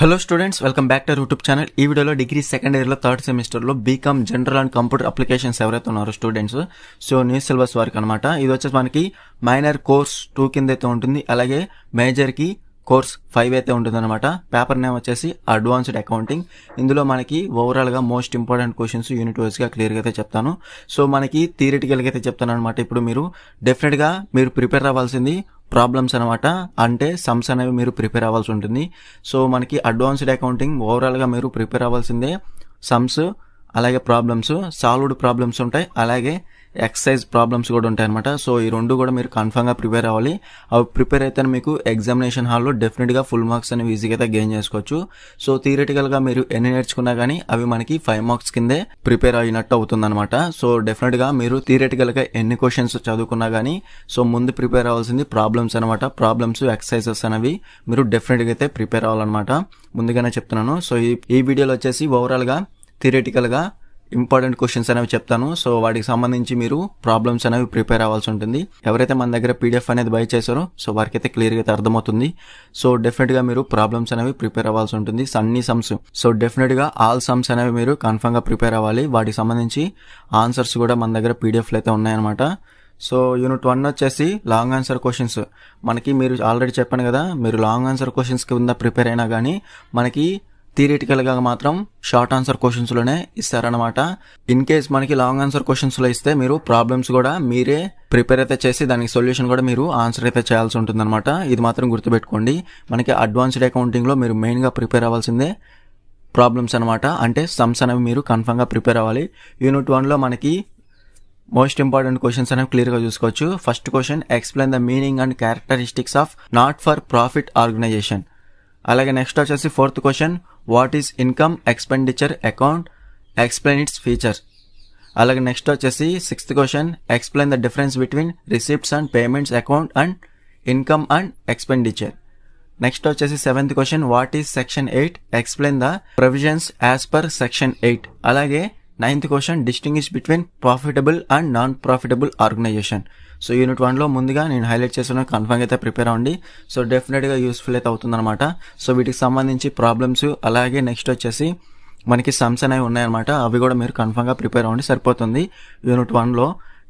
Hello students, welcome back to YouTube channel. ఈ వీడియోలో degree second year లో third semester లో BCom general and computer applications ఎవరైతే ఉన్నారో స్టూడెంట్స్, సో న్యూ సిలబస్ వారికి అనమాట. ఇది వచ్చేసి మనకి మైనర్ కోర్స్ 2 కింద అయితే ఉంటుంది, అలాగే మేజర్ కి కోర్స్ 5 అయితే ఉంటుంది అనమాట. పేపర్ నేమ్ వచ్చేసి అడ్వాన్స్డ్ అకౌంటింగ్. ఇందులో మనకి ఓవరాల్ గా most important questions unit wise గా క్లియర్ గా అయితే చెప్తాను. సో మనకి థియరిటికల్ గా అయితే చెప్తాను అనమాట. ఇప్పుడు మీరు డెఫినెట్ గా మీరు ప్రిపేర్ అవ్వాల్సింది ప్రాబ్లమ్స్ అనమాట, అంటే సమ్స్ అనేవి మీరు ప్రిపేర్ అవ్వాల్సి ఉంటుంది. సో మనకి అడ్వాన్స్డ్ అకౌంటింగ్ ఓవరాల్ గా మీరు ప్రిపేర్ అవ్వాల్సిందే సమ్స్, అలాగే ప్రాబ్లమ్స్, సాల్వ్డ్ ప్రాబ్లమ్స్ ఉంటాయి, అలాగే ఎక్సర్సైజ్ ప్రాబ్లమ్స్ కూడా ఉంటాయి అనమాట. సో ఈ రెండు కూడా మీరు కన్ఫర్మ్ గా ప్రిపేర్ అవ్వాలి. అవి ప్రిపేర్ అయితే మీకు ఎగ్జామినేషన్ హాల్లో డెఫినెట్ గా ఫుల్ మార్క్స్ అనేవి ఈజీగా అయితే గెయిన్ చేసుకోవచ్చు. సో థియరిటికల్ గా మీరు ఎన్ని నేర్చుకున్నా గానీ అవి మనకి 5 మార్క్స్ కిందే ప్రిపేర్ అయినట్టు అవుతుంది అనమాట. సో డెఫినెట్ గా మీరు థియరిటికల్ గా ఎన్ని క్వశ్చన్స్ చదువుకున్నా గానీ సో ముందు ప్రిపేర్ అవ్వాల్సింది ప్రాబ్లమ్స్ అనమాట. ప్రాబ్లమ్స్, ఎక్సర్సైజెస్ అనేవి మీరు డెఫినెట్ గా అయితే ప్రిపేర్ అవ్వాలన్నమాట. ముందుగానే చెప్తున్నాను. సో ఈ వీడియోలో వచ్చేసి ఓవరాల్ గా థియరిటికల్ గా ఇంపార్టెంట్ క్వశ్చన్స్ అనేవి చెప్తాను. సో వాటికి సంబంధించి మీరు ప్రాబ్లమ్స్ అనేవి ప్రిపేర్ అవ్వాల్సి ఉంటుంది. ఎవరైతే మన దగ్గర పీడిఎఫ్ అనేది బై చేశారో సో వారికి అయితే క్లియర్ గా అయితే అర్థమవుతుంది. సో డెఫినెట్ గా మీరు ప్రాబ్లమ్స్ అనేవి ప్రిపేర్ అవ్వాల్సి ఉంటుంది. అన్ని సమ్స్, సో డెఫినెట్ గా ఆల్ సమ్స్ అనేవి మీరు కన్ఫర్మ్ గా ప్రిపేర్ అవ్వాలి. వాటికి సంబంధించి ఆన్సర్స్ కూడా మన దగ్గర పీడిఎఫ్ లో అయితే ఉన్నాయన్నమాట. సో యూనిట్ 1 వచ్చేసి లాంగ్ ఆన్సర్ క్వశ్చన్స్. మనకి మీరు ఆల్రెడీ చెప్పాను కదా, మీరు లాంగ్ ఆన్సర్ క్వశ్చన్స్ కింద ప్రిపేర్ అయినా కానీ మనకి థియరిటికల్ గా మాత్రం షార్ట్ ఆన్సర్ క్వశ్చన్స్ లోనే ఇస్తారనమాట. ఇన్ కేస్ మనకి లాంగ్ ఆన్సర్ క్వశ్చన్స్ లో ఇస్తే మీరు ప్రాబ్లమ్స్ కూడా మీరే ప్రిపేర్ అయితే చేసి దానికి సొల్యూషన్ కూడా మీరు ఆన్సర్ అయితే చేయాల్సి ఉంటుంది అనమాట. ఇది మాత్రం గుర్తుపెట్టుకోండి. మనకి అడ్వాన్స్డ్ అకౌంటింగ్ లో మీరు మెయిన్ గా ప్రిపేర్ అవ్వాల్సిందే ప్రాబ్లమ్స్ అనమాట, అంటే సమ్స్ అనేవి మీరు కన్ఫర్మ్ గా ప్రిపేర్ అవ్వాలి. యూనిట్ 1 లో మనకి మోస్ట్ ఇంపార్టెంట్ క్వశ్చన్స్ అనేవి క్లియర్ గా చూసుకోవచ్చు. First question, explain the meaning and characteristics of not for profit organisation. అలాగే నెక్స్ట్ వచ్చేసి 4th question, what is income expenditure account, explain its features. అలాగే నెక్స్ట్ వచ్చేసి 6th question, explain the difference between receipts and payments account and income and expenditure. Next వచ్చేసి 7th question, what is section 8, explain the provisions as per section 8. అలాగే 9th question, distinguish between profitable and non profitable organisation. So unit 1 లో ముందుగా నేను highlight చేసిన confirm అయితే prepare అవ్వండి. So definite గా useful అయితే అవుతుంది అనమాట. సో వీటికి సంబంధించి ప్రాబ్లమ్స్, అలాగే నెక్స్ట్ వచ్చేసి మనకి సమ్స్ అనేవి ఉన్నాయన్నమాట. అవి కూడా మీరు కన్ఫర్మ్ గా ప్రిపేర్ అవ్వండి, సరిపోతుంది యూనిట్ 1 లో.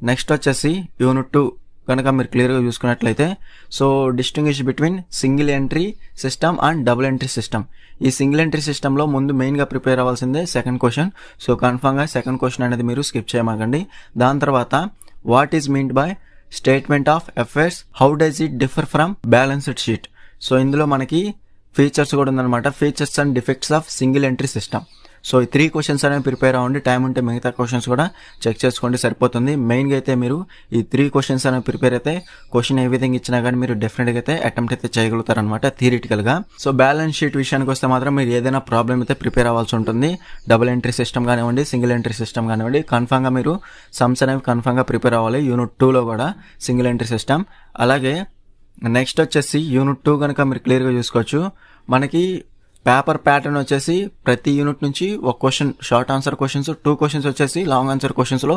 నెక్స్ట్ వచ్చేసి యూనిట్ 2 కనుక మీరు క్లియర్ గా చూసుకున్నట్లయితే, so distinguish between single entry system and double entry system. ఈ సింగిల్ ఎంట్రీ సిస్టమ్ లో ముందు మెయిన్ గా ప్రిపేర్ అవ్వాల్సిందే సెకండ్ క్వశ్చన్. సో కన్ఫర్మ్ గా సెకండ్ క్వశ్చన్ అనేది మీరు స్కిప్ చేయమాకండి. దాని తర్వాత what is meant by statement of affairs, how does it differ from balanced sheet. So ఇందులో మనకి ఫీచర్స్ కూడా ఉందన్నమాట, features and defects of single entry system. So ఈ 3 క్వశ్చన్స్ అనేవి ప్రిపేర్ అవ్వండి. టైం ఉంటే మిగతా క్వశ్చన్స్ కూడా చెక్ చేసుకోండి, సరిపోతుంది. మెయిన్ గా అయితే మీరు ఈ 3 క్వశ్చన్స్ అనేవి ప్రిపేర్ అయితే క్వశ్చన్ ఏ విధంగా ఇచ్చినా కానీ మీరు డెఫినెట్ గా అయితే అటెంప్ట్ అయితే చేయగలుగుతారనమాట థియరిటికల్ గా. సో బ్యాలెన్స్ షీట్ విషయానికి వస్తే మాత్రం మీరు ఏదైనా ప్రాబ్లం అయితే ప్రిపేర్ అవ్వాల్సి ఉంటుంది. డబుల్ ఎంట్రీ సిస్టమ్ కానివ్వండి, సింగిల్ ఎంట్రీ సిస్టమ్ కానివ్వండి, కన్ఫర్మ్ గా మీరు సమ్స్ అనేవి కన్ఫర్మ్ గా ప్రిపేర్ అవ్వాలి. యూనిట్ 2 లో కూడా సింగిల్ ఎంట్రీ సిస్టమ్. అలాగే నెక్స్ట్ వచ్చేసి యూనిట్ 2 కనుక మీరు క్లియర్ గా చూసుకోవచ్చు. మనకి పేపర్ ప్యాటర్న్ వచ్చేసి ప్రతి యూనిట్ నుంచి ఒక question short answer questions, 2 questions వచ్చేసి లాంగ్ ఆన్సర్ క్వశ్చన్స్ లో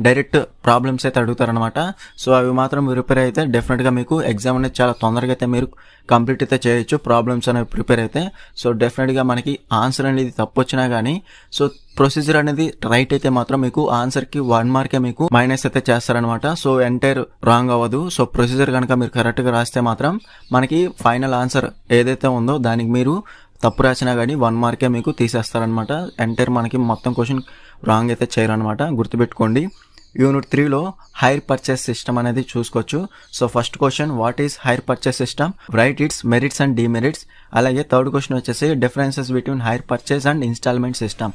డైరెక్ట్ ప్రాబ్లమ్స్ అయితే అడుగుతారనమాట. సో అవి మాత్రం ప్రిపేర్ అయితే డెఫినెట్ గా మీకు ఎగ్జామ్ అనేది చాలా తొందరగా అయితే మీరు కంప్లీట్ అయితే చేయొచ్చు, ప్రాబ్లమ్స్ అనేవి ప్రిపేర్ అయితే. సో డెఫినెట్ గా మనకి ఆన్సర్ అనేది తప్పు వచ్చినా గానీ సో ప్రొసీజర్ అనేది రైట్ అయితే మాత్రం మీకు ఆన్సర్ కి 1 మార్కే మీకు మైనస్ అయితే చేస్తారనమాట. సో ఎంటైర్ రాంగ్ అవ్వదు. సో ప్రొసీజర్ కనుక మీరు కరెక్ట్ గా రాస్తే మాత్రం మనకి ఫైనల్ ఆన్సర్ ఏదైతే ఉందో దానికి మీరు తప్పు రాసినా కానీ 1 మార్కే మీకు తీసేస్తారనమాట. ఎంటైర్ మనకి మొత్తం క్వశ్చన్ రాంగ్ అయితే చేయరనమాట, గుర్తుపెట్టుకోండి. యూనిట్ 3 లో హైర్ పర్చేస్ సిస్టమ్ అనేది చూసుకోవచ్చు. So first question, what is hire purchase system, write its merits and demerits. అలాగే థర్డ్ క్వశ్చన్ వచ్చేసి differences between hire purchase and instalment system.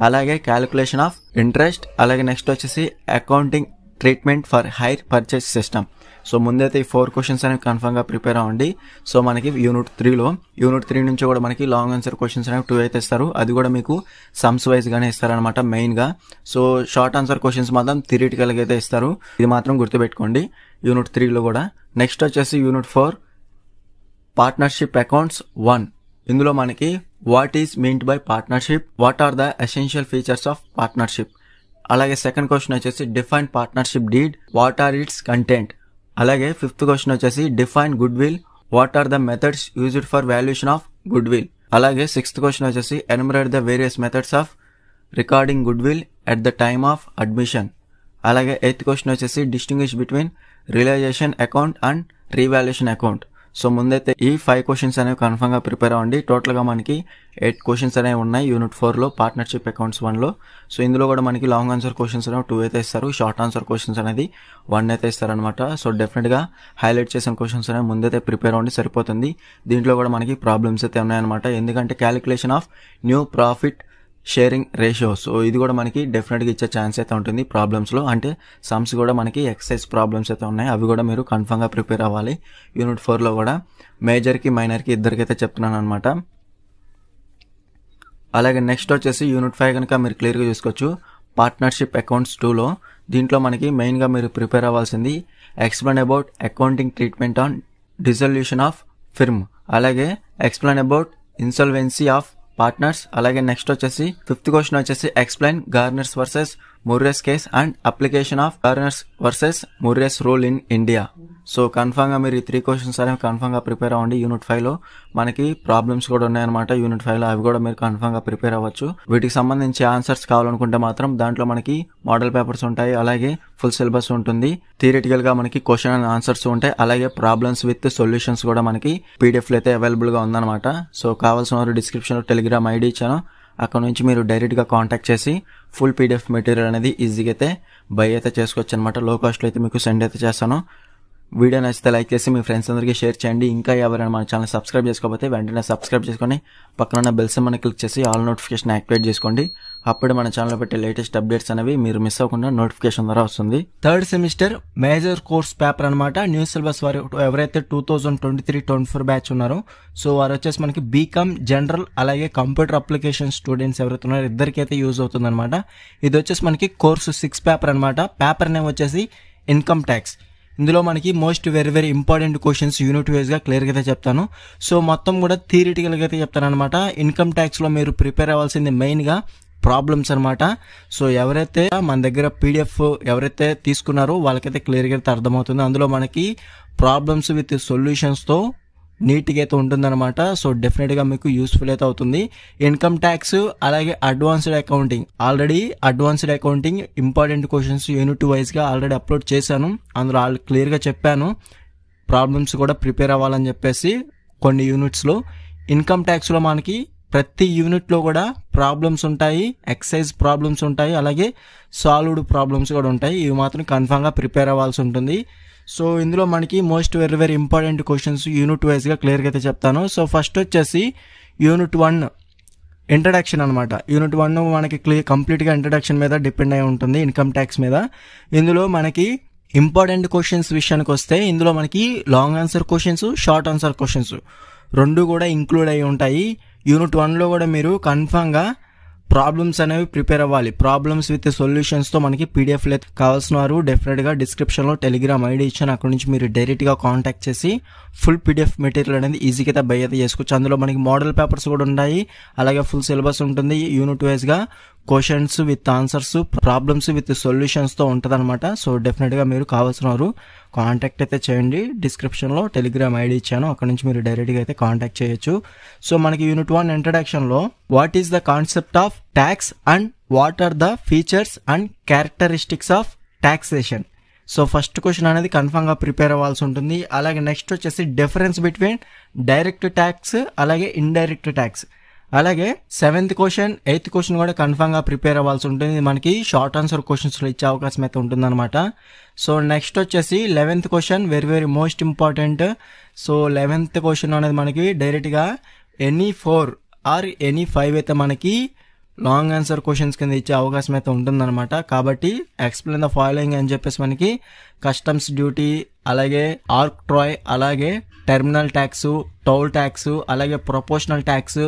అలాగే క్యాలిక్యులేషన్ ఆఫ్ ఇంట్రెస్ట్. అలాగే next వచ్చేసి accounting treatment for hire purchase system. So ముందైతే ఈ 4 questions అనేవి confirm గా prepare అవ్వండి. సో మనకి యూనిట్ 3 నుంచి కూడా మనకి లాంగ్ ఆన్సర్ క్వశ్చన్స్ అనేవి 2 అయితే ఇస్తారు. అది కూడా మీకు సమ్స్ వైజ్ గానే ఇస్తారనమాట మెయిన్ గా. సో షార్ట్ ఆన్సర్ క్వశ్చన్స్ మాత్రం థియరిటికల్ గా అయితే ఇస్తారు, ఇది మాత్రం గుర్తుపెట్టుకోండి యూనిట్ 3 లో కూడా. నెక్స్ట్ వచ్చేసి యూనిట్ 4, పార్ట్నర్షిప్ అకౌంట్స్ 1. ఇందులో మనకి what is meant by partnership, what are the essential features of partnership. అలాగే సెకండ్ క్వశ్చన్ వచ్చేసి define partnership deed, what are its content. అలాగే 5th క్వశ్చన్ వచ్చేసి define goodwill, what are the methods used for valuation of goodwill. అలాగే 6th question వచ్చేసి enumerate the various methods of recording goodwill at the time of admission. అలాగే 8th question వచ్చేసి distinguish between realisation account and revaluation account. So ముందైతే ఈ 5 questions అనేవి confirm గా prepare అవ్వండి. Total గా మనకి 8 క్వశ్చన్స్ అనేవి ఉన్నాయి యూనిట్ 4 లో పార్ట్నర్షిప్ అకౌంట్స్ 1 లో. సో ఇందులో కూడా మనకి లాంగ్ ఆన్సర్ క్వశ్చన్స్ అనేవి 2 అయితే ఇస్తారు, షార్ట్ ఆన్సర్ క్వశ్చన్స్ అనేది 1 అయితే ఇస్తారనమాట. సో డెఫినెట్ గా హైలైట్ చేసిన క్వశ్చన్స్ అనేవి ముందైతే ప్రిపేర్ అవ్వండి, సరిపోతుంది. దీంట్లో కూడా మనకి ప్రాబ్లమ్స్ అయితే ఉన్నాయన్నమాట. ఎందుకంటే calculation of new profit sharing ratio, so ఇది కూడా మనకి డెఫినెట్గా ఇచ్చే ఛాన్స్ అయితే ఉంటుంది ప్రాబ్లమ్స్లో. అంటే సమ్స్ కూడా మనకి ఎక్సైజ్ ప్రాబ్లమ్స్ అయితే ఉన్నాయి, అవి కూడా మీరు కన్ఫర్మ్గా ప్రిపేర్ అవ్వాలి. యూనిట్ 4లో కూడా మేజర్కి మైనర్కి ఇద్దరికైతే చెప్తున్నాను అనమాట. అలాగే నెక్స్ట్ వచ్చేసి యూనిట్ 5 కనుక మీరు క్లియర్గా చూసుకోవచ్చు. పార్ట్నర్షిప్ అకౌంట్స్ 2లో దీంట్లో మనకి మెయిన్గా మీరు ప్రిపేర్ అవ్వాల్సింది explain about accounting treatment on dissolution of firm, అలాగే explain about insolvency of partners. అలాగే నెక్స్ట్ వచ్చేసి 5th క్వశ్చన్ వచ్చేసి explain Garner's versus Murray's case and application of Garner's versus Murray's rule in India. So confirm గా మీరు ఈ 3 questions అనేవి confirm గా prepare అవ్వండి. యూనిట్ 5 లో మనకి ప్రాబ్లమ్స్ కూడా ఉన్నాయన్నమాట. యూనిట్ 5 లో అవి కూడా మీరు కన్ఫర్మ్ గా ప్రిపేర్ అవ్వచ్చు. వీటికి సంబంధించి ఆన్సర్స్ కావాలనుకుంటే మాత్రం దాంట్లో మనకి మోడల్ పేపర్స్ ఉంటాయి, అలాగే ఫుల్ సిలబస్ ఉంటుంది. థియరిటికల్ గా మనకి క్వశ్చన్ అండ్ ఆన్సర్స్ ఉంటాయి, అలాగే ప్రాబ్లమ్స్ విత్ సొల్యూషన్స్ కూడా మనకి పీడిఎఫ్ లో అయితే అవైలబుల్ గా ఉందన్నమాట. సో కావాల్సిన వారు డిస్క్రిప్షన్ లో టెలిగ్రామ్ ఐడి ఇచ్చాను, అక్కడ నుంచి మీరు డైరెక్ట్ గా కాంటాక్ట్ చేసి ఫుల్ పీడిఎఫ్ మెటీరియల్ అనేది ఈజీగా అయితే బై అయితే చేసుకోవచ్చు అనమాట. లో కాస్ట్ లో అయితే మీకు సెండ్ అయితే చేస్తాను. వీడియో నచ్చితే లైక్ చేసి మీ ఫ్రెండ్స్ అందరికీ షేర్ చేయండి. ఇంకా ఎవరైనా మన ఛానల్ సబ్స్క్రైబ్ చేసుకోకపోతే వెంటనే సబ్స్క్రైబ్ చేసుకొని పక్కన ఉన్న బెల్ సింబల్ని క్లిక్ చేసి ఆల్ నోటిఫికేషన్ యాక్టివేట్ చేసుకోండి. అప్పుడు మన ఛానల్లో పెట్టే లేటెస్ట్ అప్డేట్స్ అనేవి మీరు మిస్ అవ్వకుండా నోటిఫికేషన్ ద్వారా వస్తుంది. 3rd semester major course paper అనమాట. న్యూ సిలబస్ వారు ఎవరైతే 2023-24 బ్యాచ్ ఉన్నారో సో వారు వచ్చేసి మనకి బీకామ్ జనరల్ అలాగే కంప్యూటర్ అప్లికేషన్ స్టూడెంట్స్ ఎవరైతే ఉన్నారో ఇద్దరికైతే యూజ్ అవుతుంది అనమాట. ఇది వచ్చేసి మనకి కోర్సు 6 పేపర్ అనమాట. పేపర్ నేమ్ వచ్చేసి ఇన్కమ్ ట్యాక్స్. ఇందులో మనకి most very important questions unit wise గా క్లియర్ గా అయితే చెప్తాను. సో మొత్తం కూడా థియరిటికల్ గా అయితే చెప్తాను అనమాట. ఇన్కమ్ ట్యాక్స్ లో మీరు ప్రిపేర్ అవ్వాల్సింది మెయిన్ గా ప్రాబ్లమ్స్ అనమాట. సో ఎవరైతే మన దగ్గర పీడిఎఫ్ ఎవరైతే తీసుకున్నారో వాళ్ళకైతే క్లియర్ గా అయితే అర్థమవుతుంది. అందులో మనకి ప్రాబ్లమ్స్ విత్ సొల్యూషన్స్ తో నీట్గా అయితే ఉంటుందన్నమాట. సో డెఫినెట్ గా మీకు యూస్ఫుల్ అయితే అవుతుంది. ఇన్కమ్ ట్యాక్స్ అలాగే advanced accounting, already advanced accounting important questions unit wise గా ఆల్రెడీ అప్లోడ్ చేశాను. అందులో క్లియర్ గా చెప్పాను ప్రాబ్లమ్స్ కూడా ప్రిపేర్ అవ్వాలని చెప్పేసి. కొన్ని యూనిట్స్ లో ఇన్కమ్ ట్యాక్స్ లో మనకి ప్రతి యూనిట్ లో కూడా ప్రాబ్లమ్స్ ఉంటాయి, ఎక్సైజ్ ప్రాబ్లమ్స్ ఉంటాయి, అలాగే సాల్వ్డ్ ప్రాబ్లమ్స్ కూడా ఉంటాయి. ఇవి మాత్రం కన్ఫామ్ గా ప్రిపేర్ అవ్వాల్సి ఉంటుంది. సో ఇందులో మనకి most very important questions unit wise గా క్లియర్ గా అయితే చెప్తాను. సో ఫస్ట్ వచ్చేసి యూనిట్ 1 ఇంట్రడక్షన్ అనమాట. యూనిట్ 1 మనకి కంప్లీట్ గా ఇంట్రడక్షన్ మీద డిపెండ్ అయి ఉంటుంది, ఇన్కమ్ ట్యాక్స్ మీద. ఇందులో మనకి ఇంపార్టెంట్ క్వశ్చన్స్ విషయానికి వస్తే ఇందులో మనకి long answer questions, short answer questions రెండు కూడా ఇంక్లూడ్ అయి ఉంటాయి. యూనిట్ 1 లో కూడా మీరు కన్ఫామ్ గా ప్రాబ్లమ్స్ అనేవి ప్రిపేర్ అవ్వాలి. ప్రాబ్లమ్స్ విత్ సొల్యూషన్స్ తో మనకి పీడిఎఫ్ కావాల్సిన వారు డెఫినెట్ గా డిస్క్రిప్షన్ లో టెలిగ్రామ్ ఐడి ఇచ్చాను, అక్కడ నుంచి మీరు డైరెక్ట్ గా కాంటాక్ట్ చేసి ఫుల్ పీడిఎఫ్ మెటీరియల్ అనేది ఈజీగా అయితే బై అయితే చేసుకోవచ్చు. అందులో మనకి మోడల్ పేపర్స్ కూడా ఉన్నాయి, అలాగే ఫుల్ సిలబస్ ఉంటుంది. యూనిట్ వైజ్ గా questions with answers, problems with solutions తో ఉంటది అనమాట. సో డెఫినెట్ గా మీరు కావాల్సిన వారు కాంటాక్ట్ అయితే చేయండి. డిస్క్రిప్షన్ లో టెలిగ్రామ్ ఐడి ఇచ్చాను, అక్కడ నుంచి మీరు డైరెక్ట్ గా అయితే కాంటాక్ట్ చేయొచ్చు. సో మనకి యూనిట్ 1 ఇంట్రడక్షన్ లో what is the concept of tax and what are the features and characteristics of taxation. So first question అనేది కన్ఫామ్ గా ప్రిపేర్ అవ్వాల్సి ఉంటుంది. అలాగే నెక్స్ట్ వచ్చేసి డిఫరెన్స్ బిట్వీన్ డైరెక్ట్ ట్యాక్స్ అలాగే ఇండైరెక్ట్ ట్యాక్స్. అలాగే 7th క్వశ్చన్, 8th క్వశ్చన్ కూడా confirm గా ప్రిపేర్ అవ్వాల్సి ఉంటుంది. మనకి షార్ట్ ఆన్సర్ క్వశ్చన్స్ లో ఇచ్చే అవకాశం అయితే ఉంటుంది అనమాట. సో నెక్స్ట్ వచ్చేసి 11th question very most important. So 11th question అనేది మనకి డైరెక్ట్ గా ఎనీ 4 ఆర్ ఎనీ 5 అయితే మనకి లాంగ్ ఆన్సర్ క్వశ్చన్స్ కింద ఇచ్చే అవకాశం అయితే ఉంటుందన్నమాట. కాబట్టి ఎక్స్ప్లెయిన్ ద ఫాలోయింగ్ అని చెప్పేసి మనకి కస్టమ్స్ డ్యూటీ, అలాగే ఆర్క్ట్రాయ్, అలాగే టెర్మినల్ ట్యాక్స్, టోల్ ట్యాక్స్, అలాగే ప్రొపోర్షనల్ ట్యాక్స్,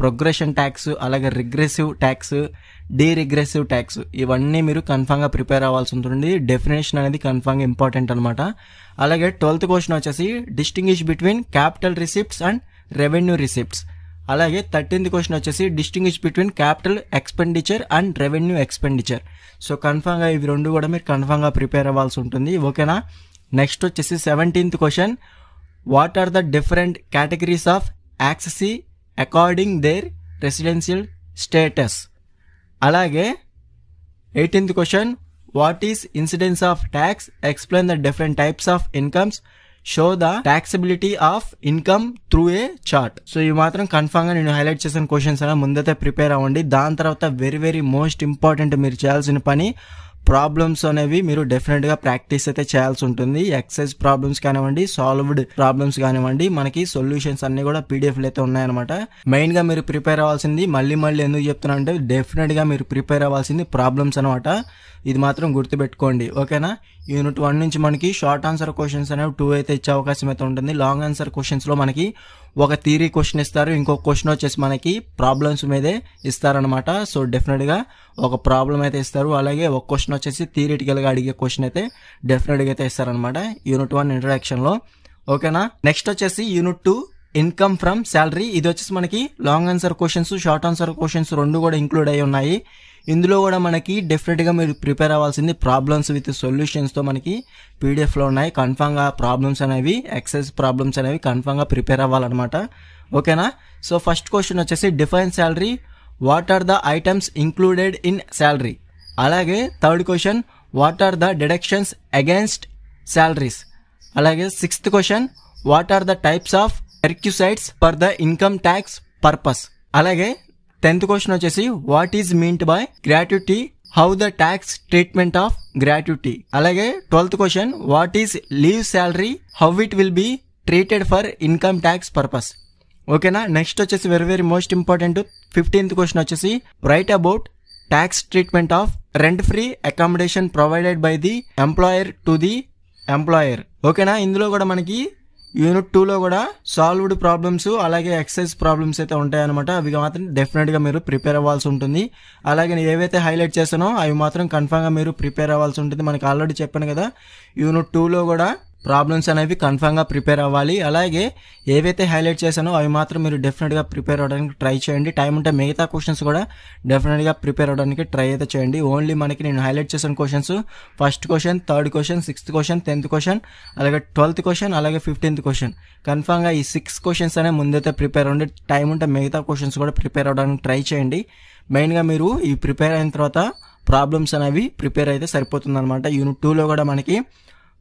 ప్రోగ్రెషన్ ట్యాక్స్, అలాగే రిగ్రెసివ్ ట్యాక్స్, డీరిగ్రెసివ్ ట్యాక్స్, ఇవన్నీ మీరు కన్ఫామ్ గా ప్రిపేర్ అవ్వాల్సి ఉంటుంది. డెఫినేషన్ అనేది కన్ఫామ్ గా ఇంపార్టెంట్ అనమాట. అలాగే 12th క్వశ్చన్ వచ్చేసి distinguish between capital receipts and revenue receipts. అలాగే 13th క్వశ్చన్ వచ్చేసి distinguish between capital expenditure and revenue expenditure. So confirm గా ఇవి రెండు కూడా మీరు కన్ఫామ్ గా ప్రిపేర్ అవ్వాల్సి ఉంటుంది. ఓకేనా. నెక్స్ట్ వచ్చేసి 17th question what are the different categories of assessee according their residential status. అలాగే 18th question, what is incidence of tax, explain the different types of incomes, show the taxability of income through a chart. So ఇవి మాత్రం confirm గా నేను highlight చేసిన questions అయినా ముందైతే prepare అవ్వండి. దాని తర్వాత వెరీ వెరీ మోస్ట్ ఇంపార్టెంట్ మీరు చేయాల్సిన పని, ప్రాబ్లమ్స్ అనేవి మీరు డెఫినెట్ గా ప్రాక్టీస్ అయితే చేయాల్సి ఉంటుంది. ఎక్సైజ్ ప్రాబ్లమ్స్ కానివ్వండి, సాల్వ్డ్ ప్రాబ్లమ్స్ కానివ్వండి, మనకి సొల్యూషన్స్ అన్ని కూడా పీడిఎఫ్ అయితే ఉన్నాయన్నమాట. మెయిన్ గా మీరు ప్రిపేర్ అవ్వాల్సింది, మళ్ళీ ఎందుకు చెప్తున్నా అంటే డెఫినెట్ గా మీరు ప్రిపేర్ అవ్వాల్సింది ప్రాబ్లమ్స్ అనమాట. ఇది మాత్రం గుర్తుపెట్టుకోండి, ఓకేనా. యూనిట్ 1 నుంచి మనకి షార్ట్ ఆన్సర్ క్వశ్చన్స్ అనేవి 2 అయితే ఇచ్చే అవకాశం అయితే ఉంటుంది. లాంగ్ ఆన్సర్ క్వశ్చన్స్ లో మనకి ఒక థియరీ క్వశ్చన్ ఇస్తారు, ఇంకొక క్వశ్చన్ వచ్చేసి మనకి ప్రాబ్లమ్స్ మీదే ఇస్తారనమాట. సో డెఫినెట్ గా ఒక ప్రాబ్లం అయితే ఇస్తారు, అలాగే ఒక క్వశ్చన్ వచ్చేసి థియరిటికల్ గా అడిగే క్వశ్చన్ అయితే డెఫినెట్ గా అయితే ఇస్తారనమాట యూనిట్ 1 ఇంట్రడక్షన్ లో, ఓకేనా. నెక్స్ట్ వచ్చేసి యూనిట్ 2 ఇన్కమ్ ఫ్రమ్ శాలరీ. ఇది వచ్చేసి మనకి long answer questions, short answer questions 2 కూడా ఇంక్లూడ్ అయి ఉన్నాయి. ఇందులో కూడా మనకి డెఫినెట్ గా మీరు ప్రిపేర్ అవ్వాల్సింది ప్రాబ్లమ్స్ విత్ సొల్యూషన్స్ తో మనకి పీడిఎఫ్ లో ఉన్నాయి. కన్ఫామ్ గా ప్రాబ్లమ్స్ అనేవి, ఎక్సైజ్ ప్రాబ్లమ్స్ అనేవి కన్ఫామ్ గా ప్రిపేర్ అవ్వాలన్నమాట, ఓకేనా. సో ఫస్ట్ క్వశ్చన్ వచ్చేసి define salary, what are the items included in salary. అలాగే third question, what are the deductions against salaries. అలాగే 6th question, what are the types of perquisites for the income tax purpose. అలాగే 10th question వచ్చేసి, what is meant by gratuity, how the tax treatment of gratuity. అలాగే 12th question, what is leave salary, how it will be treated for income tax purpose, ఓకేనా. Next వచ్చేసి very very most important 15th question వచ్చేసి, write about tax treatment of rent free accommodation provided by the employer to the employer, ఓకేనా. ఇందులో కూడా మనకి unit 2 లో కూడా solved problems, అలాగే ఎక్సైజ్ ప్రాబ్లమ్స్ అయితే ఉంటాయన్నమాట. అవి మాత్రం డెఫినెట్ గా మీరు ప్రిపేర్ అవ్వాల్సి ఉంటుంది. అలాగే నేను ఏవైతే హైలైట్ చేశానో అవి మాత్రం కన్ఫామ్ గా మీరు ప్రిపేర్ అవ్వాల్సి ఉంటుంది. మనకి ఆల్రెడీ చెప్పాను కదా, యూనిట్ 2 లో కూడా ప్రాబ్లమ్స్ అనేవి కన్ఫామ్ గా ప్రిపేర్ అవ్వాలి. అలాగే ఏవైతే హైలైట్ చేశానో అవి మాత్రం మీరు డెఫినెట్ గా ప్రిపేర్ అవడానికి ట్రై చేయండి. టైం ఉంటే మిగతా క్వశ్చన్స్ కూడా డెఫినెట్ గా ప్రిపేర్ అవడానికి ట్రై అయితే చేయండి. ఓన్లీ మనకి నేను హైలైట్ చేసిన questions, first question, third question, 6th question, 10th question, అలాగే 12th క్వశ్చన్, అలాగే 15th క్వశ్చన్, కన్ఫామ్ గా ఈ 6 క్వశ్చన్స్ అనే ముందైతే ప్రిపేర్ అవ్వండి. టైం ఉంటే మిగతా క్వశ్చన్స్ కూడా ప్రిపేర్ అవడానికి ట్రై చేయండి. మెయిన్ గా మీరు ఈ ప్రిపేర్ అయిన తర్వాత ప్రాబ్లమ్స్ అనేవి ప్రిపేర్ అయితే సరిపోతుంది అనమాట. యూనిట్ 2 లో కూడా మనకి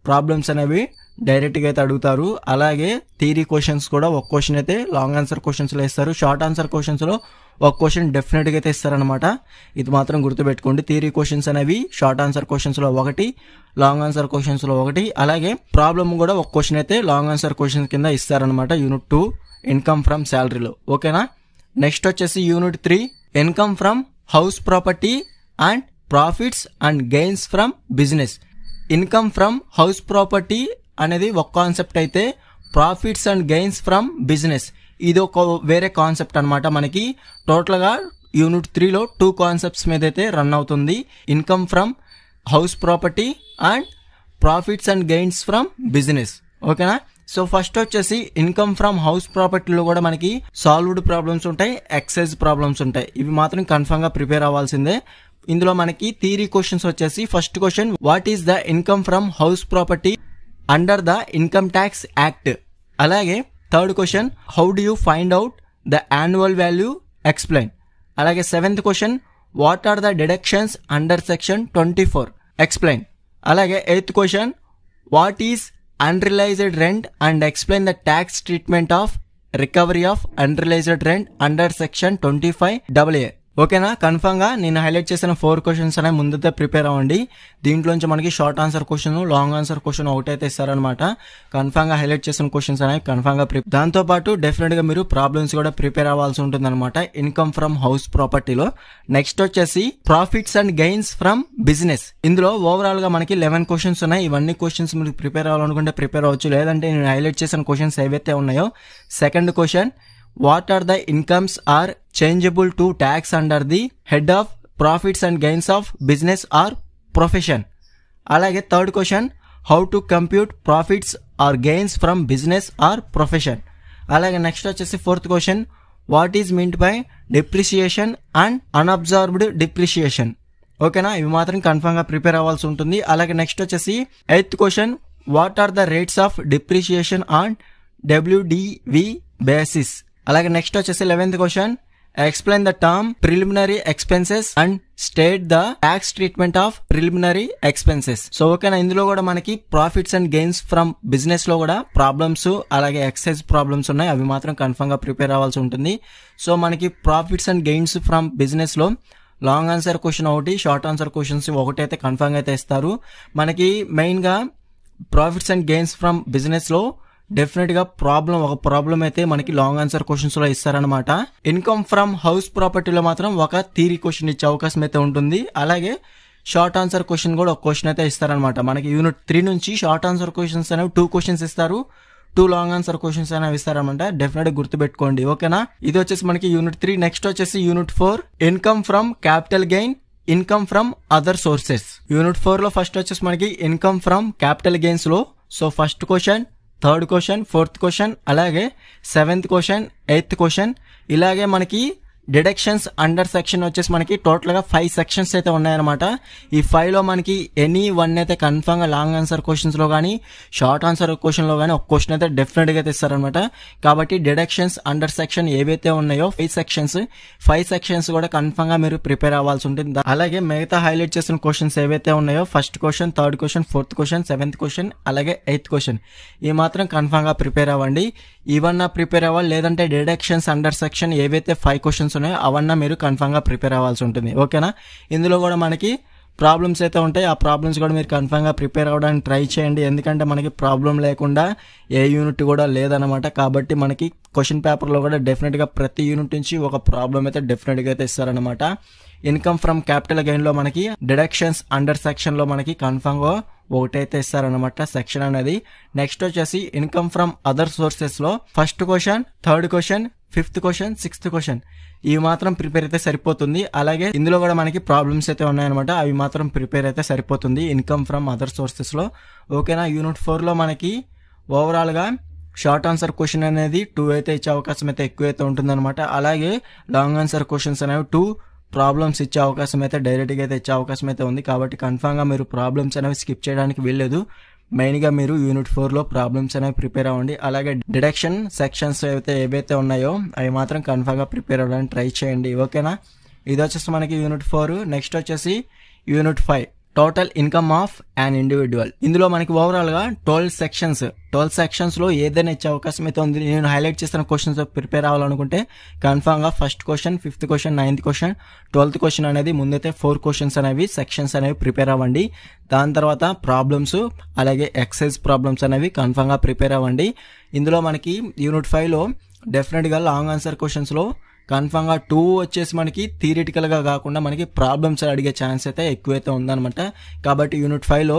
ప్రాబ్లమ్స్ అనేవి డైరెక్ట్ గా అయితే అడుగుతారు. అలాగే థియరీ క్వశ్చన్స్ కూడా ఒక క్వశ్చన్ అయితే లాంగ్ ఆన్సర్ క్వశ్చన్స్ లో ఇస్తారు, షార్ట్ ఆన్సర్ క్వశ్చన్స్ లో ఒక క్వశ్చన్ డెఫినెట్ గా అయితే ఇస్తారనమాట. ఇది మాత్రం గుర్తుపెట్టుకోండి. థియరీ క్వశ్చన్స్ అనేవి షార్ట్ ఆన్సర్ క్వశ్చన్స్ లో 1, లాంగ్ ఆన్సర్ క్వశ్చన్స్ లో 1, అలాగే ప్రాబ్లమ్ కూడా ఒక క్వశ్చన్ అయితే లాంగ్ ఆన్సర్ క్వశ్చన్స్ కింద ఇస్తారనమాట యూనిట్ 2 ఇన్కమ్ ఫ్రమ్ శాలరీలో, ఓకేనా. నెక్స్ట్ వచ్చేసి unit 3 income from house property and profits and gains from business. Income from house property అనేది ఒక కాన్సెప్ట్ అయితే, profits and gains from business ఇది ఒక వేరే కాన్సెప్ట్ అనమాట. మనకి టోటల్ గా యూనిట్ 3 లో 2 కాన్సెప్ట్స్ మీద అయితే రన్ అవుతుంది. Income from house property and profits and gains from business, ఓకేనా. సో ఫస్ట్ వచ్చేసి ఇన్కమ్ ఫ్రమ్ హౌస్ ప్రాపర్టీలో కూడా మనకి సాల్వ్డ్ ప్రాబ్లమ్స్ ఉంటాయి, ఎక్సైజ్ ప్రాబ్లమ్స్ ఉంటాయి. ఇవి మాత్రం కన్ఫర్మ్ గా ప్రిపేర్ అవ్వాల్సిందే. ఇందులో మనకి థియరీ క్వశ్చన్స్ వచ్చేసి, first question, what is the income from house property under the income tax act. అలాగే third question, how do you find out the annual value, explain. అలాగే 7th question, what are the deductions under section 24, explain. అలాగే 8th question, what is unrealized rent and explain the tax treatment of recovery of unrealized rent under section 25AA. ఓకేనా. Confirm గా నేను highlight చేసిన 4 questions అనేవి ముందైతే prepare అవ్వండి. దీంట్లోంచి మనకి short answer question, long answer question ఒకటైతే ఇస్తారనమాట. కన్ఫర్మ్ గా హైలైట్ చేసిన క్వశ్చన్స్ అనేవి కన్ఫర్మ్ గా ప్రిపేర్. దాంతో పాటు డెఫినెట్ గా మీరు ప్రాబ్లమ్స్ కూడా ప్రిపేర్ అవ్వాల్సి ఉంటుంది అనమాట ఇన్కమ్ ఫ్రమ్ హౌస్ ప్రాపర్టీలో. నెక్స్ట్ వచ్చేసి profits and gains from business. ఇందులో ఓవరాల్ గా మనకి 11 క్వశ్చన్స్ ఉన్నాయి. ఇవన్నీ క్వశ్చన్స్ మీరు ప్రిపేర్ అవ్వాలనుకుంటే ప్రిపేర్ అవ్వచ్చు, లేదంటే నేను హైలైట్ చేసిన క్వశ్చన్స్ ఏవైతే ఉన్నాయో. Second question, what are the incomes are changeable to tax under the head of profits and gains of business or profession. అలాగే third question, how to compute profits or gains from business or profession. అలాగే next వచ్చేసి fourth question, what is meant by depreciation and unabsorbed depreciation. ఓకేనా. ఇవి మాత్రం confirm గా prepare అవ్వాల్సి ఉంటుంది. అలాగే నెక్స్ట్ వచ్చేసి 8th question, what are the rates of depreciation on WDV basis. అలాగే నెక్స్ట్ వచ్చేసి 11th question, explain the term preliminary expenses and state the tax treatment of preliminary expenses. So ఓకేనా, ఇందులో కూడా మనకి profits and gains from business లో కూడా problems అలాగే exercise problems ఉన్నాయి, అవి మాత్రం కన్ఫర్మ్ గా ప్రిపేర్ అవ్వాల్సి ఉంటుంది. సో మనకి profits and gains from business లో లాంగ్ ఆన్సర్ క్వశ్చన్ ఒకటి, షార్ట్ ఆన్సర్ క్వశ్చన్స్ ఒకటి అయితే కన్ఫర్మ్ గా అయితే ఇస్తారు. మనకి మెయిన్ గా profits and gains from business లో డెఫినెట్ గా ఒక ప్రాబ్లం అయితే మనకి లాంగ్ ఆన్సర్ క్వశ్చన్స్ లో ఇస్తారనమాట. ఇన్కమ్ ఫ్రమ్ హౌస్ ప్రాపర్టీలో మాత్రం ఒక థియరీ క్వశ్చన్ ఇచ్చే అవకాశం అయితే ఉంటుంది. అలాగే షార్ట్ ఆన్సర్ క్వశ్చన్ కూడా ఒక క్వశ్చన్ అయితే ఇస్తారనమాట. మనకి యూనిట్ 3 నుంచి షార్ట్ ఆన్సర్ క్వశ్చన్స్ అనేవి 2 క్వశ్చన్స్ ఇస్తారు, 2 లాంగ్ ఆన్సర్ క్వశ్చన్స్ అనేవి ఇస్తారనమాట. డెఫినెట్ గా గుర్తుపెట్టుకోండి, ఓకేనా. ఇది వచ్చేసి మనకి యూనిట్ 3. నెక్స్ట్ వచ్చేసి unit 4, income from capital gain, income from other sources. Unit 4 లో ఫస్ట్ వచ్చేసి మనకి ఇన్కమ్ ఫ్రమ్ క్యాపిటల్ గెయిన్స్ లో so first question, 3rd question, 4th question, అలాగే 7th క్వశ్చన్, 8th క్వశ్చన్. ఇలాగే మనకి డిడక్షన్స్ అండర్ సెక్షన్ వచ్చేసి మనకి టోటల్ గా 5 సెక్షన్స్ అయితే ఉన్నాయన్నమాట. ఈ 5 లో మనకి ఎనీ వన్ అయితే కన్ఫర్మ్ గా లాంగ్ ఆన్సర్ క్వశ్చన్స్ లో గానీ షార్ట్ ఆన్సర్ క్వశ్చన్ లో గానీ ఒక క్వశ్చన్ అయితే డెఫినెట్ గా ఇస్తారనమాట. కాబట్టి డిడక్షన్స్ అండర్ సెక్షన్ ఏవైతే ఉన్నాయో 5 సెక్షన్స్ కూడా కన్ఫర్మ్ గా మీరు ప్రిపేర్ అవ్వాల్సి ఉంటుంది. అలాగే మిగతా హైలైట్ చేసిన క్వశ్చన్స్ ఏవైతే ఉన్నాయో first question, 3rd question, 4th question, 7th question, అలాగే 8th క్వశ్చన్, ఈ మాత్రం కన్ఫర్మ్ గా ప్రిపేర్ అవ్వండి. ఇవన్నా ప్రిపేర్ అవ్వాలి, లేదంటే డిడక్షన్స్ అండర్ సెక్షన్ ఏవైతే 5 క్వశ్చన్స్ ఉన్నాయో అవన్నా మీరు కన్ఫర్మ్ గా ప్రిపేర్ అవ్వాల్సి ఉంటుంది, ఓకేనా. ఇందులో కూడా మనకి ప్రాబ్లమ్స్ అయితే ఉంటాయి, ఆ ప్రాబ్లమ్స్ కూడా మీరు కన్ఫర్మ్ గా ప్రిపేర్ అవ్వడానికి ట్రై చేయండి. ఎందుకంటే మనకి ప్రాబ్లం లేకుండా ఏ యూనిట్ కూడా లేదనమాట. కాబట్టి మనకి క్వశ్చన్ పేపర్ లో కూడా డెఫినెట్ గా ప్రతి యూనిట్ నుంచి ఒక ప్రాబ్లం అయితే డెఫినెట్ గా అయితే ఇస్తారనమాట. ఇన్కమ్ ఫ్రమ్ క్యాపిటల్ గెయిన్ లో మనకి డిడక్షన్స్ అండర్ సెక్షన్ లో మనకి కన్ఫర్మ్ గా ఒకటైతే ఇస్తారనమాట సెక్షన్ అనేది. నెక్స్ట్ వచ్చేసి ఇన్కమ్ ఫ్రమ్ అదర్ సోర్సెస్ లో first question, 3rd question, 5th question, 6th question, ఇవి మాత్రం ప్రిపేర్ అయితే సరిపోతుంది. అలాగే ఇందులో కూడా మనకి ప్రాబ్లమ్స్ అయితే ఉన్నాయన్నమాట, అవి మాత్రం ప్రిపేర్ అయితే సరిపోతుంది ఇన్కమ్ ఫ్రమ్ అదర్ సోర్సెస్ లో, ఓకేనా. యూనిట్ 4 లో మనకి ఓవరాల్ గా షార్ట్ ఆన్సర్ క్వశ్చన్ అనేది 2 అయితే ఇచ్చే అవకాశం అయితే ఎక్కువైతే ఉంటుందన్నమాట. అలాగే లాంగ్ ఆన్సర్ క్వశ్చన్స్ అనేవి 2 ప్రాబ్లమ్స్ ఇచ్చే అవకాశం అయితే డైరెక్ట్ గా అయితే ఇచ్చే అవకాశం అయితే ఉంది. కాబట్టి కన్ఫర్మ్ గా మీరు ప్రాబ్లమ్స్ అనేవి స్కిప్ చేయడానికి వీల్లేదు. మెయిన్ గా మీరు యూనిట్ 4 లో ప్రాబ్లమ్స్ అనేవి ప్రిపేర్ అవ్వండి. అలాగే డిడక్షన్ సెక్షన్స్ ఏవైతే ఉన్నాయో అవి మాత్రం కన్ఫర్మ్ గా ప్రిపేర్ అవ్వడానికి ట్రై చేయండి, ఓకేనా. ఇది వచ్చేసి మనకి యూనిట్ 4. నెక్స్ట్ వచ్చేసి unit 5, total income of an individual. ఇందులో మనకి ఓవరాల్ గా 12 సెక్షన్స్ లో ఏదైనా ఇచ్చే అవకాశం అయితే ఉంది. నేను హైలైట్ చేసిన క్వశ్చన్స్ ప్రిపేర్ అవ్వాలనుకుంటే కన్ఫర్మ్ గా first question, 5th question, 9th question, 12th question అనేది ముందైతే 4 క్వశ్చన్స్ అనేవి సెక్షన్స్ అనేవి ప్రిపేర్ అవ్వండి. దాని తర్వాత ప్రాబ్లమ్స్ అలాగే ఎక్సైజ్ ప్రాబ్లమ్స్ అనేవి కన్ఫర్మ్ గా ప్రిపేర్ అవ్వండి. ఇందులో మనకి యూనిట్ 5 లో డెఫినెట్ గా లాంగ్ ఆన్సర్ క్వశ్చన్స్ లో కన్ఫర్మ్ గా 2 వచ్చేసి మనకి థియరిటికల్ గా కాకుండా మనకి ప్రాబ్లమ్స్ అడిగే ఛాన్స్ అయితే ఎక్కువైతే ఉందన్నమాట. కాబట్టి యూనిట్ 5 లో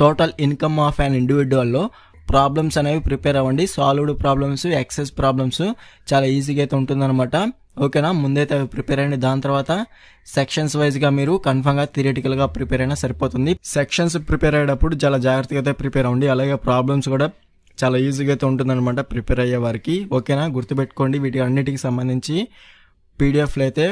total income of an individual లో ప్రాబ్లమ్స్ అనేవి ప్రిపేర్ అవ్వండి. సాల్వ్డ్ ప్రాబ్లమ్స్, ఎక్సెస్ ప్రాబ్లమ్స్ చాలా ఈజీగా అయితే ఉంటుందన్నమాట, ఓకేనా. ముందైతే అవి ప్రిపేర్ అయ్యండి. దాని తర్వాత సెక్షన్స్ వైజ్ గా మీరు కన్ఫర్మ్ గా థియరిటికల్ గా ప్రిపేర్ అయినా సరిపోతుంది. సెక్షన్స్ ప్రిపేర్ అయ్యేటప్పుడు చాలా జాగ్రత్తగా అయితే ప్రిపేర్ అవ్వండి. అలాగే ప్రాబ్లమ్స్ కూడా చాలా ఈజీగా అయితే ఉంటుందన్నమాట ప్రిపేర్ అయ్యే వారికి, ఓకేనా. గుర్తుపెట్టుకోండి, వీటి అన్నిటికి సంబంధించి పీడిఎఫ్లు అయితే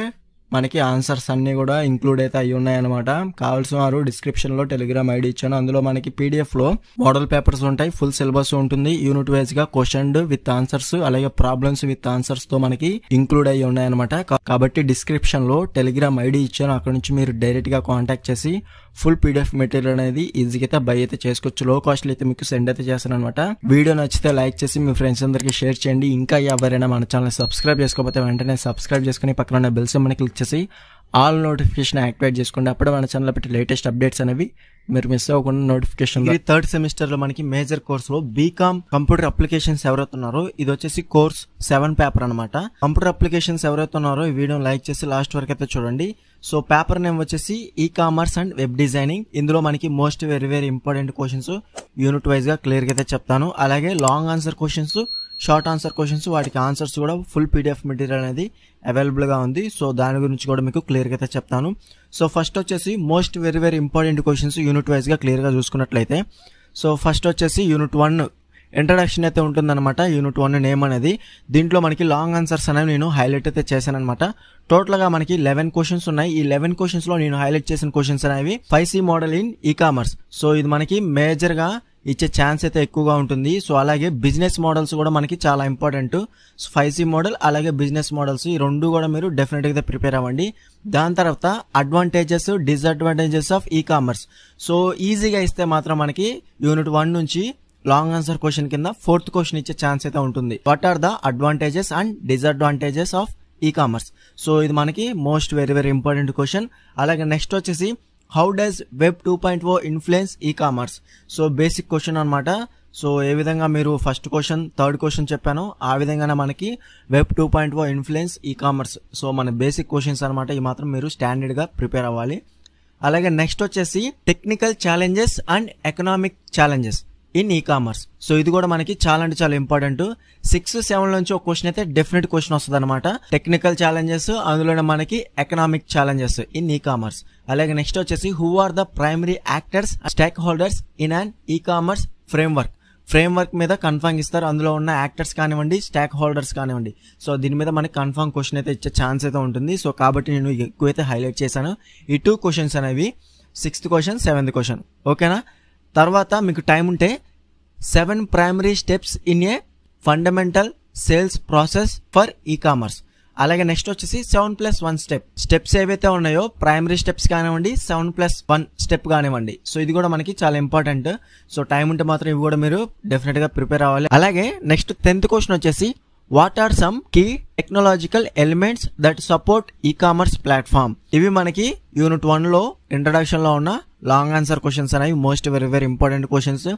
మనకి ఆన్సర్స్ అన్ని కూడా ఇంక్లూడ్ అయితే అయి ఉన్నాయన్నమాట. కావాల్సిన వారు డిస్క్రిప్షన్ లో టెలిగ్రామ్ ఐడి ఇచ్చాను, అందులో మనకి పీడిఎఫ్ లో మోడల్ పేపర్స్ ఉంటాయి, ఫుల్ సిలబస్ ఉంటుంది, యూనిట్ వైజ్ గా క్వశ్చన్ విత్ ఆన్సర్స్ అలాగే ప్రాబ్లమ్స్ విత్ ఆన్సర్స్ తో మనకి ఇంక్లూడ్ అయ్యి ఉన్నాయన్నమాట. కాబట్టి డిస్క్రిప్షన్ లో టెలిగ్రామ్ ఐడి ఇచ్చాను, అక్కడ నుంచి మీరు డైరెక్ట్ గా కాంటాక్ట్ చేసి ఫుల్ పీడిఎఫ్ మెటీరియల్ అనేది ఈజీగా అయితే బై అయితే చేసుకోవచ్చు. లో కాస్ట్ అయితే మీకు సెండ్ అయితే చేస్తాను అనమాట. వీడియో నచ్చితే లైక్ చేసి మీ ఫ్రెండ్స్ అందరికి షేర్ చేయండి. ఇంకా ఎవరైనా మన ఛానల్ సబ్స్క్రైబ్ చేసుకోకపోతే వెంటనే సబ్స్క్రైబ్ చేసుకుని పక్కన ఉన్న బెల్ సింబల్ ని క్లిక్ చేసి ఆల్ నోటిఫికేషన్ యాక్టివేట్ చేసుకోండి. అప్పుడే మన ఛానల్ పెట్టి లేటెస్ట్ అప్డేట్స్ అనేవి మీరు మిస్ అవ్వకుండా నోటిఫికేషన్. ఇది 3rd సెమిస్టర్ లో మనకి మేజర్ కోర్స్ లో బీకామ్ కంప్యూటర్ అప్లికేషన్స్ ఎవరైతే ఉన్నారో ఇది వచ్చేసి కోర్స్ 7 పేపర్ అనమాట. కంప్యూటర్ అప్లికేషన్స్ ఎవరైతే ఉన్నారో ఈ వీడియో లైక్ చేసి లాస్ట్ వరకు అయితే చూడండి. సో పేపర్ నేమ్ వచ్చేసి e commerce and web designing. ఇందులో మనకి most very important questions unit wise గా క్లియర్ గా అయితే చెప్తాను. అలాగే long answer questions, short answer questions, వాటికి ఆన్సర్స్ కూడా ఫుల్ పీడిఎఫ్ మెటీరియల్ అనేది అవైలబుల్ గా ఉంది. సో దాని గురించి కూడా మీకు క్లియర్ గా అయితే చెప్తాను. సో ఫస్ట్ వచ్చేసి most very important questions unit wise గా క్లియర్ గా చూసుకున్నట్లయితే, సో ఫస్ట్ వచ్చేసి యూనిట్ 1 ఇంట్రడక్షన్ అయితే ఉంటుందన్నమాట. యూనిట్ 1 నేమ్ అనేది, దీంట్లో మనకి లాంగ్ ఆన్సర్స్ అనేవి నేను హైలైట్ అయితే చేశాను అనమాట. టోటల్ గా మనకి 11 క్వశ్చన్స్ ఉన్నాయి. ఈ 11 క్వశ్చన్స్ లో నేను హైలైట్ చేసిన క్వశ్చన్స్ అనేవి 5C model in e commerce. So ఇది మనకి మేజర్ గా ఇచ్చే ఛాన్స్ అయితే ఎక్కువగా ఉంటుంది. సో అలాగే బిజినెస్ మోడల్స్ కూడా మనకి చాలా ఇంపార్టెంట్. 5C మోడల్ అలాగే బిజినెస్ మోడల్స్ ఈ రెండు కూడా మీరు డెఫినెట్గా ప్రిపేర్ అవ్వండి. దాని తర్వాత advantages disadvantages of e commerce. So ఈజీగా ఇస్తే మాత్రం మనకి యూనిట్ 1 నుంచి లాంగ్ ఆన్సర్ క్వశ్చన్ కింద 4th క్వశ్చన్ ఇచ్చే ఛాన్స్ అయితే ఉంటుంది. What are the advantages and disadvantages of e commerce. So ఇది మనకి మోస్ట్ వెరీ ఇంపార్టెంట్ క్వశ్చన్. అలాగే నెక్స్ట్ వచ్చేసి how does web 2.0 influence e commerce. So basic question అనమాట. సో ఏ విధంగా మీరు ఫస్ట్ క్వశ్చన్ థర్డ్ క్వశ్చన్ చెప్పానో ఆ విధంగానే మనకి web 2.0 influence e commerce. So మన బేసిక్ క్వశ్చన్స్ అనమాట. ఈ మాత్రం మీరు స్టాండర్డ్గా ప్రిపేర్ అవ్వాలి. అలాగే నెక్స్ట్ వచ్చేసి technical challenges and economic challenges in e commerce. So ఇది కూడా మనకి చాలా అంటే చాలా ఇంపార్టెంట్. 6, 7 నుంచి ఒక క్వశ్చన్ అయితే డెఫినెట్ క్వశ్చన్ వస్తుంది అనమాట. టెక్నికల్ ఛాలెంజెస్, అందులోనే మనకి economic challenges in e commerce. అలాగే నెక్స్ట్ వచ్చేసి who are the primary actors stakeholders in an e commerce framework మీద కన్ఫర్మ్ ఇస్తారు. అందులో ఉన్న యాక్టర్స్ కానివ్వండి, స్టాక్ హోల్డర్స్ కానివ్వండి. సో దీని మీద మనకి కన్ఫర్మ్ క్వశ్చన్ అయితే ఇచ్చే ఛాన్స్ అయితే ఉంటుంది. సో కాబట్టి నేను ఎక్కువైతే హైలైట్ చేశాను. ఈ 2 క్వశ్చన్స్ అనేవి 6th క్వశ్చన్ 7th క్వశ్చన్. ఓకేనా. తర్వాత మీకు టైం ఉంటే 7 primary steps in a fundamental sales process for ఈ కామర్స్. అలాగే నెక్స్ట్ వచ్చేసి 7+1 స్టెప్స్ ఏవైతే ఉన్నాయో ప్రైమరీ స్టెప్స్ కానివ్వండి, 7+1 స్టెప్ కానివ్వండి. సో ఇది కూడా మనకి చాలా ఇంపార్టెంట్. సో టైం ఉంటే మాత్రం ఇవి కూడా మీరు డెఫినెట్ గా ప్రిపేర్ అవ్వాలి. అలాగే నెక్స్ట్ 10th క్వశ్చన్ వచ్చేసి what are some key technological elements that support e commerce platform. ఇవి మనకి యూనిట్ 1 లో ఇంట్రడక్షన్ లో ఉన్న లాంగ్ ఆన్సర్ క్వశ్చన్స్ అనేవి మోస్ట్ వెరీ ఇంపార్టెంట్ క్వశ్చన్స్.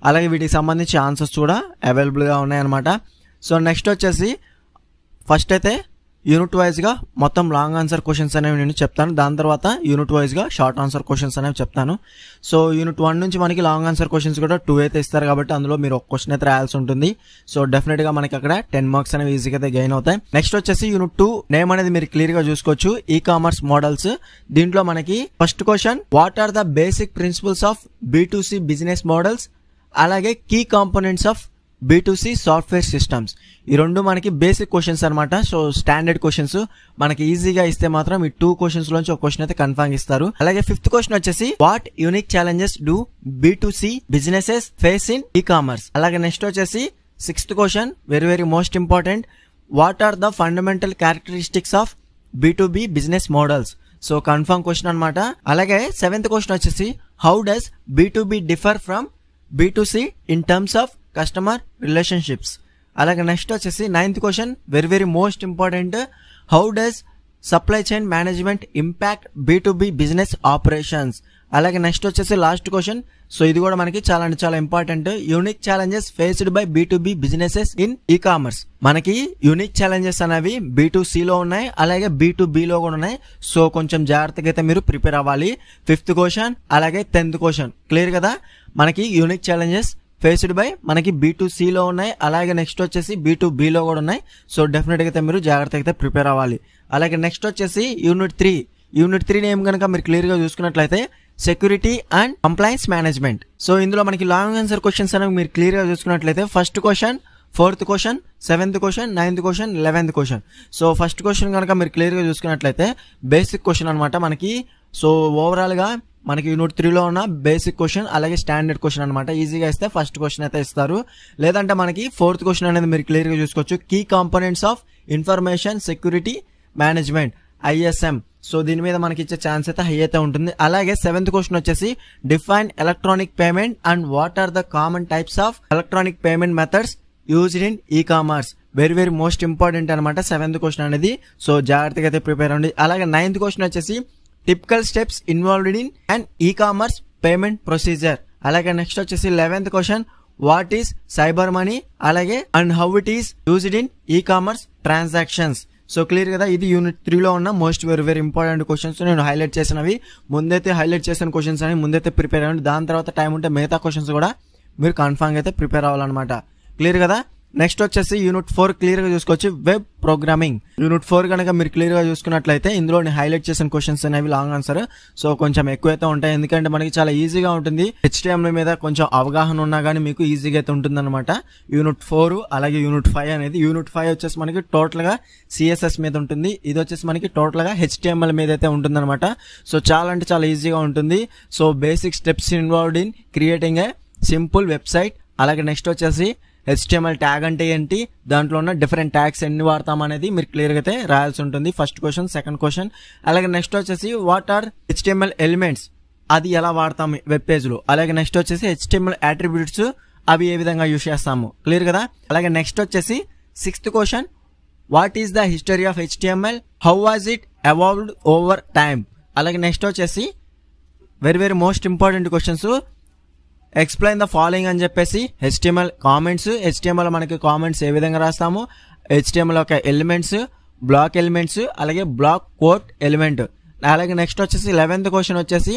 అలాగే వీటికి సంబంధించి ఆన్సర్స్ కూడా అవైలబుల్ గా ఉన్నాయన్నమాట. సో నెక్స్ట్ వచ్చేసి ఫస్ట్ అయితే యూనిట్ వైజ్ గా మొత్తం లాంగ్ ఆన్సర్ క్వశ్చన్స్ అనేవి నేను చెప్తాను. దాని తర్వాత యూనిట్ వైజ్ గా షార్ట్ ఆన్సర్ క్వశ్చన్స్ అనేవి చెప్తాను. సో యూనిట్ 1 నుంచి మనకి లాంగ్ ఆన్సర్ క్వశ్చన్స్ కూడా 2 అయితే ఇస్తారు కాబట్టి అందులో మీరు ఒక క్వశ్చన్ అయితే రాయాల్సి ఉంటుంది. సో డెఫినెట్ గా మనకి అక్కడ 10 మార్క్స్ అనేవి ఈజీగా అయితే గెయిన్ అవుతాయి. నెక్స్ట్ వచ్చేసి యూనిట్ 2 నేమ్ అనేది మీరు క్లియర్ గా చూసుకోవచ్చు, ఈ కామర్స్ మోడల్స్. దీంట్లో మనకి first question what are the basic principles of B2C business models, అలాగే key components of B2C software systems. ఈ రెండు మనకి బేసిక్ క్వశ్చన్స్ అనమాట. సో స్టాండర్డ్ క్వశ్చన్స్ మనకి ఈజీగా ఇస్తే మాత్రం ఈ 2 క్వశ్చన్స్ లోంచి ఒక క్వశ్చన్ అయితే కన్ఫర్మ్ ఇస్తారు. అలాగే 5th క్వశ్చన్ వచ్చేసి what unique challenges do B2C businesses face in e commerce. అలాగే నెక్స్ట్ వచ్చేసి 6th question very most important what are the fundamental characteristics of B2B business models. So confirm question అనమాట. అలాగే 7th question వచ్చేసి how does B2B differ from B2C in terms of customer relationships. అలాగే next వచ్చేసి 9th question very most important how does supply chain management impact B2B business operations. అలాగే next వచ్చేసి last question. So ఇది కూడా మనకి చాలా అంటే చాలా important unique challenges faced by B2B businesses in e commerce. మనకి యూనిక్ ఛాలెంజెస్ అనేవి B2C లో ఉన్నాయి, అలాగే B2B లో కూడా ఉన్నాయి. సో కొంచెం జాగ్రత్తగా అయితే మీరు ప్రిపేర్ అవ్వాలి. 5th క్వశ్చన్ అలాగే 10th క్వశ్చన్ క్లియర్ కదా. మనకి యూనిక్ ఛాలెంజెస్ ఫేస్డ్ బై మనకి B2C లో ఉన్నాయి, అలాగే నెక్స్ట్ వచ్చేసి B2B లో కూడా ఉన్నాయి. సో డెఫినెట్ గా అయితే మీరు జాగ్రత్తగా అయితే ప్రిపేర్ అవ్వాలి. అలాగే నెక్స్ట్ వచ్చేసి యూనిట్ 3 నేమ్ కనుక మీరు క్లియర్ గా చూసుకున్నట్లయితే security and complains management. So ఇందులో మనకి లాంగ్ ఆన్సర్ క్వశ్చన్స్ అనేవి మీరు క్లియర్ గా చూసుకున్నట్లయితే first question, 4th question, 7th question, 9th question, 11th question. So first question కనుక మీరు క్లియర్ గా చూసుకున్నట్లయితే బేసిక్ క్వశ్చన్ అనమాట మనకి. సో ఓవరాల్ గా మనకి యూనిట్ 3 లో ఉన్న బేసిక్ క్వశ్చన్ అలాగే స్టాండర్డ్ క్వశ్చన్ అనమాట. ఈజీగా ఇస్తే ఫస్ట్ క్వశ్చన్ అయితే ఇస్తారు. లేదంటే మనకి 4th క్వశ్చన్ అనేది మీరు క్లియర్ గా చూసుకోవచ్చు, key components of information security management ISM. So దీని మీద మనకి ఇచ్చే ఛాన్స్ అయితే హై అయితే ఉంటుంది. అలాగే 7th క్వశ్చన్ వచ్చేసి define electronic payment and what are the common types of electronic payment methods used in e commerce. Very most important అనమాట 7th క్వశ్చన్ అనేది. సో జాగ్రత్తగా అయితే ప్రిపేర్ అవ్వండి. అలాగే 9th క్వశ్చన్ వచ్చేసి typical steps involved in and e commerce payment procedure. అలాగే next వచ్చేసి 11th question what is cyber money, అలాగే and how it is used in e commerce transactions. So clear కదా. ఇది యూనిట్ 3 లో ఉన్న మోస్ట్ వెరీ ఇంపార్టెంట్ క్వశ్చన్స్ నేను highlight చేసినవి. ముందైతే హైలైట్ చేసిన క్వశ్చన్స్ అని ముందైతే ప్రిపేర్ అవ్వండి. దాని తర్వాత టైం ఉంటే మిగతా క్వశ్చన్స్ కూడా మీరు కన్ఫర్మ్ అయితే ప్రిపేర్ అవ్వాలన్నమాట. క్లియర్ కదా. నెక్స్ట్ వచ్చేసి యూనిట్ 4 క్లియర్ గా చూసుకోవచ్చు, వెబ్ ప్రోగ్రామింగ్. యూనిట్ 4 కనుక మీరు క్లియర్ గా చూసుకున్నట్లయితే ఇందులో హైలైట్ చేసిన క్వశ్చన్స్ అనేవి లాంగ్ ఆన్సర్. సో కొంచెం ఎక్కువైతే ఉంటాయి, ఎందుకంటే మనకి చాలా ఈజీగా ఉంటుంది. HTML మీద కొంచెం అవగాహన ఉన్నా కానీ మీకు ఈజీగా అయితే ఉంటుంది అనమాట. యూనిట్ 4 అలాగే యూనిట్ 5 అనేది. యూనిట్ 5 వచ్చేసి మనకి టోటల్ గా CSS మీద ఉంటుంది, ఇది వచ్చేసి మనకి టోటల్ గా HTML మీద అయితే ఉంటుంది అనమాట. సో చాలా అంటే చాలా ఈజీగా ఉంటుంది. So basic steps involved in creating a simple website. అలాగే నెక్స్ట్ వచ్చేసి HTML ట్యాగ్ అంటే ఏంటి, దాంట్లో ఉన్న డిఫరెంట్ ట్యాగ్స్ ఎన్ని వాడతాం అనేది మీరు క్లియర్గా అయితే రాయాల్సి ఉంటుంది. First question, second question. అలాగే నెక్స్ట్ వచ్చేసి వాట్ ఆర్ HTML ఎలిమెంట్స్, అది ఎలా వాడతాం వెబ్ పేజ్లో. అలాగే నెక్స్ట్ వచ్చేసి HTML అట్రిబ్యూట్స్, అవి ఏ విధంగా యూజ్ చేస్తాము, క్లియర్ కదా. అలాగే నెక్స్ట్ వచ్చేసి sixth question, what is the history of HTML, how was it evolved over time. అలాగే నెక్స్ట్ వచ్చేసి very very most important questions, explain the following అని చెప్పేసి HTML కామెంట్స్, HTML మనకి కామెంట్స్ ఏ విధంగా రాస్తాము, HTML యొక్క ఎలిమెంట్స్, బ్లాక్ ఎలిమెంట్స్, అలాగే black coat element. అలాగే నెక్స్ట్ వచ్చేసి 11th క్వశ్చన్ వచ్చేసి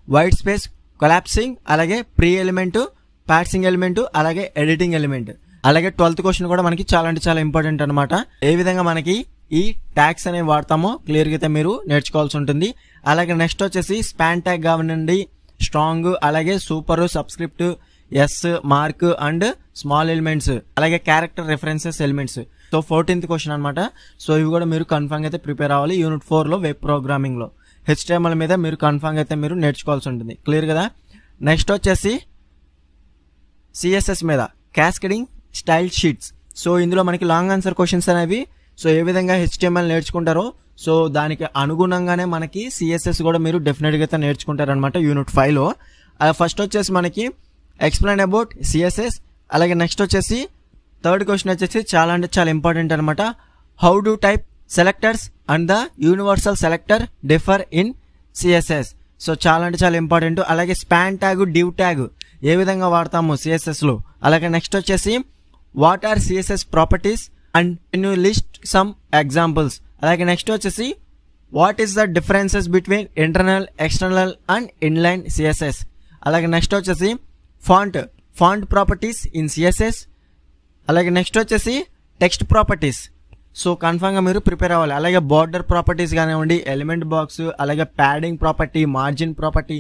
వైట్ స్పేస్ కొలాప్సింగ్, అలాగే ప్రీ ఎలిమెంట్, పార్సింగ్ ఎలిమెంట్, అలాగే ఎడిటింగ్ ఎలిమెంట్. అలాగే 12th క్వశ్చన్ కూడా మనకి చాలా అంటే చాలా ఇంపార్టెంట్ అనమాట. ఏ విధంగా మనకి ఈ ట్యాగ్స్ అనేవి వాడతామో క్లియర్గా అయితే మీరు నేర్చుకోవాల్సి ఉంటుంది. అలాగే నెక్స్ట్ వచ్చేసి స్పాన్ ట్యాగ్ కావనండి, స్ట్రాంగ్, అలాగే super, subscript, S, mark and small elements, అలాగే character references elements. So 14th question అనమాట. సో ఇవి కూడా మీరు కన్ఫర్మ్ అయితే ప్రిపేర్ అవ్వాలి. యూనిట్ 4లో వెబ్ ప్రోగ్రామింగ్లో HTML మీద మీరు కన్ఫర్మ్ అయితే మీరు నేర్చుకోవాల్సి ఉంటుంది, క్లియర్ కదా. నెక్స్ట్ వచ్చేసి CSS మీద క్యాస్కేడింగ్ స్టైల్ షీట్స్. సో ఇందులో మనకి లాంగ్ ఆన్సర్ క్వశ్చన్స్ అనేవి సో ఏ విధంగా HTML నేర్చుకుంటారో సో దానికి అనుగుణంగానే మనకి CSS కూడా మీరు డెఫినెట్గా అయితే నేర్చుకుంటారనమాట యూనిట్ 5లో. ఫస్ట్ వచ్చేసి మనకి ఎక్స్ప్లెయిన్ అబౌట్ CSS. అలాగే నెక్స్ట్ వచ్చేసి థర్డ్ క్వశ్చన్ వచ్చేసి చాలా అంటే చాలా ఇంపార్టెంట్ అనమాట, how do type selectors and the universal selector differ in CSS. So చాలా అంటే చాలా ఇంపార్టెంట్. అలాగే స్పాన్ ట్యాగ్, డివ్ ట్యాగ్ ఏ విధంగా వాడతాము CSSలో. అలాగే నెక్స్ట్ వచ్చేసి what are CSS properties and can you list some examples. అలాగే నెక్స్ట్ వచ్చేసి what is the differences between internal, external and inline CSS. అలాగే నెక్స్ట్ వచ్చేసి ఫాంట్ ప్రాపర్టీస్ ఇన్ CSS. అలాగే నెక్స్ట్ వచ్చేసి టెక్స్ట్ ప్రాపర్టీస్. సో కన్ఫర్మ్గా మీరు prepare అవ్వాలి. అలాగే బార్డర్ ప్రాపర్టీస్ కానివ్వండి, ఎలిమెంట్ బాక్స్, అలాగే ప్యాడింగ్ ప్రాపర్టీ, మార్జిన్ ప్రాపర్టీ,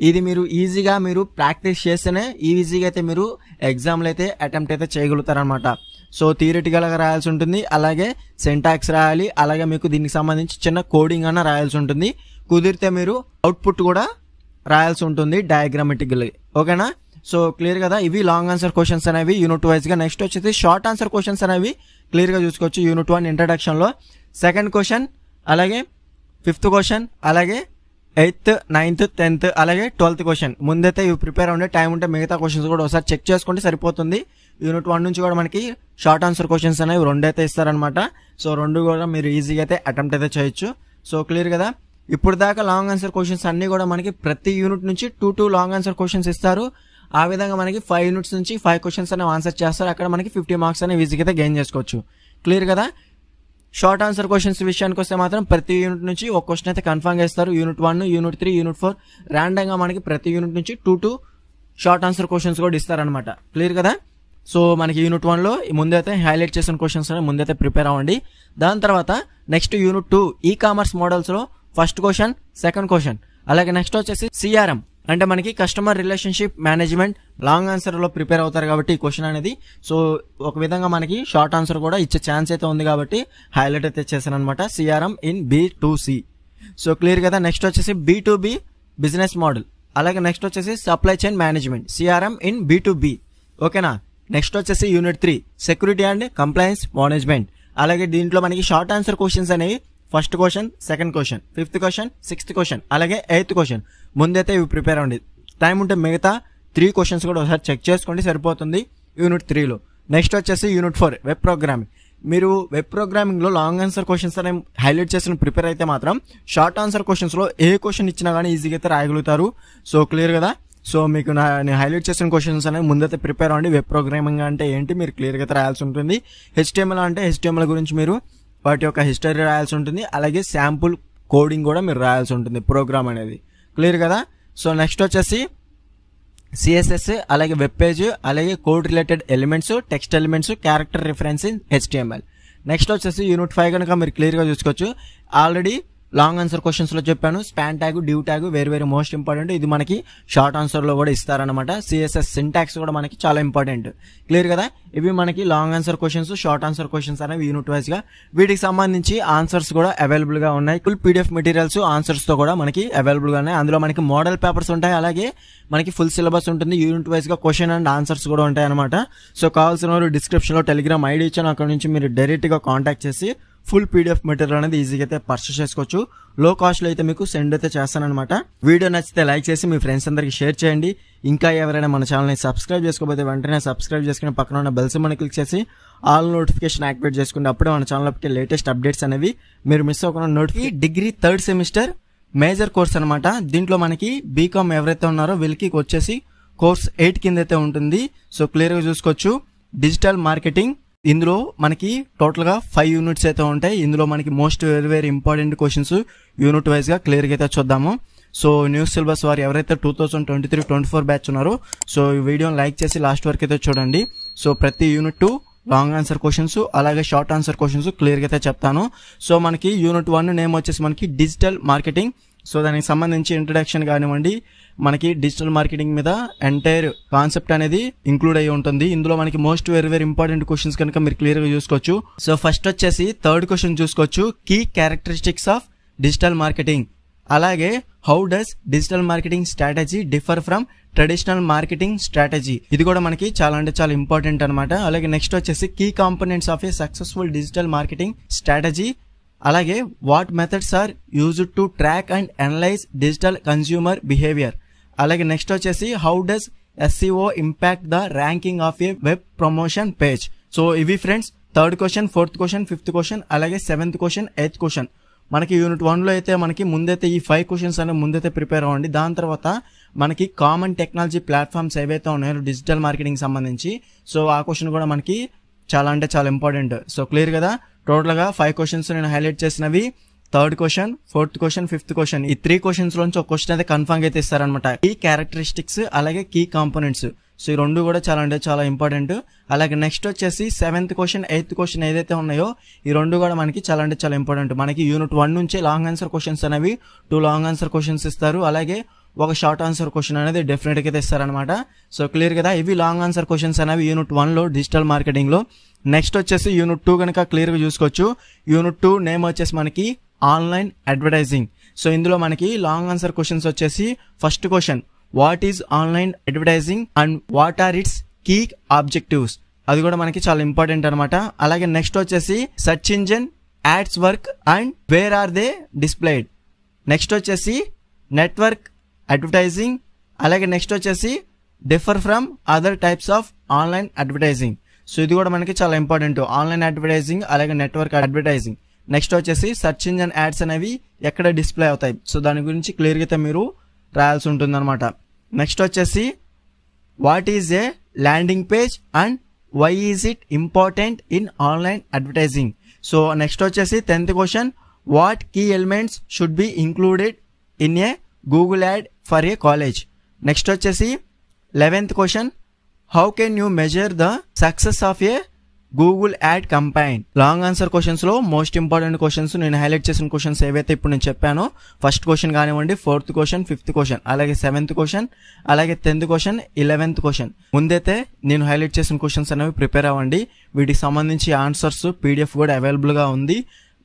ఇది మీరు ఈజీగా మీరు ప్రాక్టీస్ చేస్తేనే ఈజీగా అయితే మీరు ఎగ్జామ్లో అయితే అటెంప్ట్ అయితే చేయగలుగుతారనమాట. సో థియరిటికల్గా రాయాల్సి ఉంటుంది, అలాగే సింటాక్స్ రాయాలి, అలాగే మీకు దీనికి సంబంధించి చిన్న కోడింగ్ అన్న రాయాల్సి ఉంటుంది. కుదిరితే మీరు అవుట్పుట్ కూడా రాయాల్సి ఉంటుంది డయాగ్రామెటికల్గా, ఓకేనా. సో క్లియర్ కదా. ఇవి లాంగ్ ఆన్సర్ క్వశ్చన్స్ అనేవి యూనిట్ వైజ్గా. నెక్స్ట్ వచ్చేసి షార్ట్ ఆన్సర్ క్వశ్చన్స్ అనేవి క్లియర్గా చూసుకోవచ్చు యూనిట్ 1 ఇంట్రడక్షన్లో. సెకండ్ క్వశ్చన్, అలాగే 5th క్వశ్చన్, అలాగే 8th, 9th, 10th, అలాగే 12th క్వశ్చన్. ముందైతే ఇవి ప్రిపేర్ ఉండే టైం ఉంటే మిగతా క్వశ్చన్స్ కూడా ఒకసారి చెక్ చేసుకుంటే సరిపోతుంది. యూనిట్ 1 నుంచి కూడా మనకి షార్ట్ ఆన్సర్ క్వశ్చన్స్ అనేవి 2 అయితే ఇస్తారనమాట. సో 2 కూడా మీరు ఈజీగా అయితే అటెంప్ట్ అయితే చేయొచ్చు. సో క్లియర్ కదా. ఇప్పుడు దాకా లాంగ్ ఆన్సర్ క్వశ్చన్స్ అన్ని కూడా మనకి ప్రతి యూనిట్ నుంచి 2 లాంగ్ ఆన్సర్ క్వశ్చన్స్ ఇస్తారు. ఆ విధంగా మనకి 5 యూనిట్స్ నుంచి 5 క్వశ్చన్స్ అనేవి ఆన్సర్ చేస్తారు. అక్కడ మనకి 50 మార్క్స్ అనేవి ఈజీగా అయితే గెయిన్ చేసుకోవచ్చు, క్లియర్ కదా. షార్ట్ ఆన్సర్ క్వశ్చన్స్ విషయానికి వస్తే మాత్రం ప్రతి యూనిట్ నుంచి ఒక క్వశ్చన్ అయితే కన్ఫర్మ్ చేస్తారు. యూనిట్ 1, యూనిట్ 3, యూనిట్ 4 ర్యాండమ్గా మనకి ప్రతి యూనిట్ నుంచి 2 షార్ట్ ఆన్సర్ క్వశ్చన్స్ కూడా ఇస్తారనమాట, క్లియర్ కదా. సో మనకి యూనిట్ 1లో ముందైతే హైలైట్ చేసిన క్వశ్చన్స్ ముందైతే ప్రిపేర్ అవ్వండి. దాని తర్వాత నెక్స్ట్ యూనిట్ 2 ఈ-కామర్స్ మోడల్స్లో ఫస్ట్ క్వశ్చన్, సెకండ్ క్వశ్చన్. అలాగే నెక్స్ట్ వచ్చేసి CRM అంటే మనకి కస్టమర్ రిలేషన్షిప్ మేనేజ్మెంట్ లాంగ్ ఆన్సర్లో ప్రిపేర్ అవుతారు కాబట్టి ఈ క్వశ్చన్ అనేది. సో ఒక విధంగా మనకి షార్ట్ ఆన్సర్ కూడా ఇచ్చే ఛాన్స్ అయితే ఉంది కాబట్టి హైలైట్ అయితే చేశాను అనమాట, CRM in B2C. So clear కదా. నెక్స్ట్ వచ్చేసి B2B బిజినెస్ మోడల్. అలాగే నెక్స్ట్ వచ్చేసి supply chain management, CRM in B2B, ఓకేనా. నెక్స్ట్ వచ్చేసి unit 3 security and complains management. అలాగే దీంట్లో మనకి షార్ట్ ఆన్సర్ క్వశ్చన్స్ అనేవి first question, second question, 5th question, 6th question, అలాగే 8th క్వశ్చన్. ముందైతే ఇవి ప్రిపేర్ అవ్వండి. టైం ఉంటే మిగతా 3 క్వశ్చన్స్ కూడా ఒకసారి చెక్ చేసుకోండి, సరిపోతుంది యూనిట్ 3లో. నెక్స్ట్ వచ్చేసి యూనిట్ 4 వెబ్ ప్రోగ్రామింగ్. మీరు వెబ్ ప్రోగ్రామింగ్లో లాంగ్ ఆన్సర్ క్వశ్చన్స్ అనేవి హైలైట్ చేసిన ప్రిపేర్ అయితే మాత్రం షార్ట్ ఆన్సర్ క్వశ్చన్స్లో ఏ క్వశ్చన్ ఇచ్చినా కానీ ఈజీగా అయితే రాయగలుగుతారు. సో క్లియర్ కదా. సో మీకు నేను హైలైట్ చేసిన క్వశ్చన్స్ అనేవి ముందైతే ప్రిపేర్ అవ్వండి. వెబ్ ప్రోగ్రామింగ్ అంటే ఏంటి మీరు క్లియర్గా అయితే రాయాల్సి ఉంటుంది. HTML అంటే HTML గురించి మీరు వాటి యొక్క హిస్టరీ రాయాల్సి ఉంటుంది. అలాగే శాంపుల్ కోడింగ్ కూడా మీరు రాయాల్సి ఉంటుంది ప్రోగ్రామ్ అనేది, క్లియర్ కదా. సో నెక్స్ట్ వచ్చేసి CSS, అలాగే వెబ్ పేజ్, అలాగే code related elements, text elements, character reference in HTML. Next వచ్చేసి యూనిట్ 5 కనుక మీరు క్లియర్గా చూసుకోవచ్చు. ఆల్రెడీ లాంగ్ ఆన్సర్ క్వశ్చన్స్ లో చెప్పాను, స్పాన్ ట్యాగ్, డివ్ ట్యాగ్ వేరు మోస్ట్ ఇంపార్టెంట్. ఇది మనకి షార్ట్ ఆన్సర్ లో కూడా ఇస్తారనమాట. సిఎస్ఎస్ సింటాక్స్ కూడా మనకి చాలా ఇంపార్టెంట్. క్లియర్ కదా? ఇవి మనకి long answer questions, short answer questions అనేవి యూనిట్ వైజ్ గా. వీటికి సంబంధించి ఆన్సర్స్ కూడా అవైలబుల్ గా ఉన్నాయి. ఫుల్ పీడిఎఫ్ మెటీరియల్స్ ఆన్సర్స్ తో కూడా మనకి అవైలబుల్ గా ఉన్నాయి. అందులో మనకి మోడల్ పేపర్స్ ఉంటాయి, అలాగే మనకి ఫుల్ సిలబస్ ఉంటుంది. యూనిట్ వైజ్ గా క్వశ్చన్ అండ్ ఆన్సర్స్ కూడా ఉంటాయి అనమాట. సో కావాల్సిన వారు డిస్క్రిప్షన్ లో టెలిగ్రామ్ ఐడి ఇచ్చాను, అక్కడ నుంచి మీరు డైరెక్ట్ గా కాంటాక్ట్ చేసి ఫుల్ పీడిఎఫ్ మెటీరియల్ అనేది ఈజీగా అయితే పర్చేస్ చేసుకోవచ్చు. లో కాస్ట్ లో అయితే మీకు సెండ్ అయితే చేస్తానన్నమాట. వీడియో నచ్చితే లైక్ చేసి మీ ఫ్రెండ్స్ అందరికి షేర్ చేయండి. ఇంకా ఎవరైనా మన ఛానల్ ని సబ్స్క్రైబ్ చేసుకోకపోతే వెంటనే సబ్స్క్రైబ్ చేసుకుని పక్కన ఉన్న బెల్ సింబల్ క్లిక్ చేసి ఆల్ నోటిఫికేషన్ యాక్టివేట్ చేసుకుంటే అప్పుడే మన ఛానల్ లో లేటెస్ట్ అప్డేట్స్ అనేవి మీరు మిస్ అవ్వకుండా notification. Degree third semester major course అనమాట. దీంట్లో మనకి బీకామ్ ఎవరైతే ఉన్నారో వీళ్ళకి వచ్చేసి కోర్స్ 8 కింద అయితే ఉంటుంది. సో క్లియర్ గా చూసుకోవచ్చు. డిజిటల్ మార్కెటింగ్, ఇందులో మనకి టోటల్ గా 5 యూనిట్స్ అయితే ఉంటాయి. ఇందులో మనకి most very important questions unit wise గా క్లియర్ గా అయితే చూద్దాము. సో న్యూస్ సిలబస్ వారు ఎవరైతే 2023-24 బ్యాచ్ ఉన్నారో సో ఈ వీడియోని లైక్ చేసి లాస్ట్ వరకు అయితే చూడండి. సో ప్రతి యూనిట్ లాంగ్ ఆన్సర్ క్వశ్చన్స్ అలాగే షార్ట్ ఆన్సర్ క్వశ్చన్స్ క్లియర్ గా అయితే చెప్తాను. సో మనకి యూనిట్ 1 నేమ్ వచ్చేసి మనకి డిజిటల్ మార్కెటింగ్. సో దానికి సంబంధించి ఇంట్రడక్షన్ కానివ్వండి, మనకి డిజిటల్ మార్కెటింగ్ మీద ఎంటైర్ కాన్సెప్ట్ అనేది ఇంక్లూడ్ అయ్యి ఉంటుంది. ఇందులో మనకి మోస్ట్ వెరీ ఇంపార్టెంట్ క్వశ్చన్స్ కనుక మీరు క్లియర్ గా చూసుకోవచ్చు. సో ఫస్ట్ వచ్చేసి థర్డ్ క్వశ్చన్ చూసుకోవచ్చు, key characteristics of digital marketing. అలాగే how does digital marketing strategy differ from traditional marketing strategy. ఇది కూడా మనకి చాలా అంటే చాలా ఇంపార్టెంట్ అనమాట. అలాగే నెక్స్ట్ వచ్చేసి key components of a successful digital marketing strategy. అలాగే what methods are used to track and analyse digital consumer behaviour. అలాగే నెక్స్ట్ వచ్చేసి how does SEO impact the ranking of a web promotion page. So ఇవి friends third question, fourth question, fifth question, అలాగే 7th question, 8th question. మనకి unit 1 లో అయితే మనకి ముందైతే ఈ 5 క్వశ్చన్స్ అనేవి ముందైతే ప్రిపేర్ అవ్వండి. దాని తర్వాత మనకి కామన్ టెక్నాలజీ ప్లాట్ఫామ్స్ ఏవైతే ఉన్నాయో డిజిటల్ మార్కెటింగ్ సంబంధించి సో ఆ క్వశ్చన్ కూడా మనకి చాలా అంటే చాలా ఇంపార్టెంట్. సో క్లియర్ కదా? టోటల్ గా 5 క్వశ్చన్స్ నేను హైలైట్ చేసినవి. Third question, fourth question, fifth question, ఈ 3 క్వశ్చన్స్ లోంచి ఒక క్వశ్చన్ అయితే కన్ఫర్మ్ అయితే ఇస్తారనమాట. కీ క్యారెక్టరిస్టిక్స్ అలాగే కీ కాంపోనెంట్స్. సో ఈ 2 కూడా చాలా అంటే చాలా ఇంపార్టెంట్. అలాగే నెక్స్ట్ వచ్చేసి 7th క్వశ్చన్, 8th క్వశ్చన్ ఏదైతే ఉన్నాయో ఈ 2 కూడా మనకి చాలా అంటే చాలా ఇంపార్టెంట్. మనకి యూనిట్ 1 నుంచే లాంగ్ ఆన్సర్ క్వశ్చన్స్ అనేవి 2 లాంగ్ ఆన్సర్ క్వశ్చన్స్ ఇస్తారు, అలాగే ఒక షార్ట్ ఆన్సర్ క్వశ్చన్ అనేది డెఫినెట్ గా ఇస్తారనమాట. సో క్లియర్ కదా? ఇవి లాంగ్ ఆన్సర్ క్వశ్చన్స్ అనేవి యూనిట్ 1 లో డిజిటల్ మార్కెటింగ్ లో. నెక్స్ట్ వచ్చేసి యూనిట్ 2 కనుక క్లియర్ గా చూసుకోవచ్చు. యూనిట్ 2 నేమ్ వచ్చేసి మనకి ఆన్లైన్ అడ్వర్టైజింగ్. సో ఇందులో మనకి లాంగ్ ఆన్సర్ క్వశ్చన్స్ వచ్చేసి first question, what is online advertising and what are its key objectives. అది కూడా మనకి చాలా ఇంపార్టెంట్ అనమాట. అలాగే నెక్స్ట్ వచ్చేసి search engine ads work and where are they displayed. Next వచ్చేసి నెట్వర్క్ అడ్వర్టైజింగ్. అలాగే నెక్స్ట్ వచ్చేసి differ from other types of online advertising. So ఇది కూడా మనకి చాలా ఇంపార్టెంట్, ఆన్లైన్ అడ్వర్టైజింగ్ అలాగే నెట్వర్క్ అడ్వర్టైజింగ్. నెక్స్ట్ వచ్చేసి సెర్చ్ ఇంజిన్ యాడ్స్ అనేవి ఎక్కడ డిస్ప్లే అవుతాయి, సో దాని గురించి క్లియర్గా అయితే మీరు రాయాల్సి ఉంటుంది అనమాట. నెక్స్ట్ వచ్చేసి what is a landing page and why is it important in online advertising. So next వచ్చేసి 10th question, what key elements should be included in a Google ad for a college. Next వచ్చేసి 11th question, how can you measure the success of a Google ad campaign. Long answer questions లో most important questions నేను highlight చేసిన questions ఏవైతే ఇప్పుడు నేను చెప్పానో, first question కానివ్వండి, 4th question, 5th question, అలాగే 7th క్వశ్చన్, అలాగే 10th క్వశ్చన్, 11th క్వశ్చన్. ముందైతే నేను హైలైట్ చేసిన క్వశ్చన్స్ అనేవి ప్రిపేర్ అవ్వండి. వీటికి సంబంధించి ఆన్సర్స్ PDF కూడా అవైలబుల్ గా ఉంది.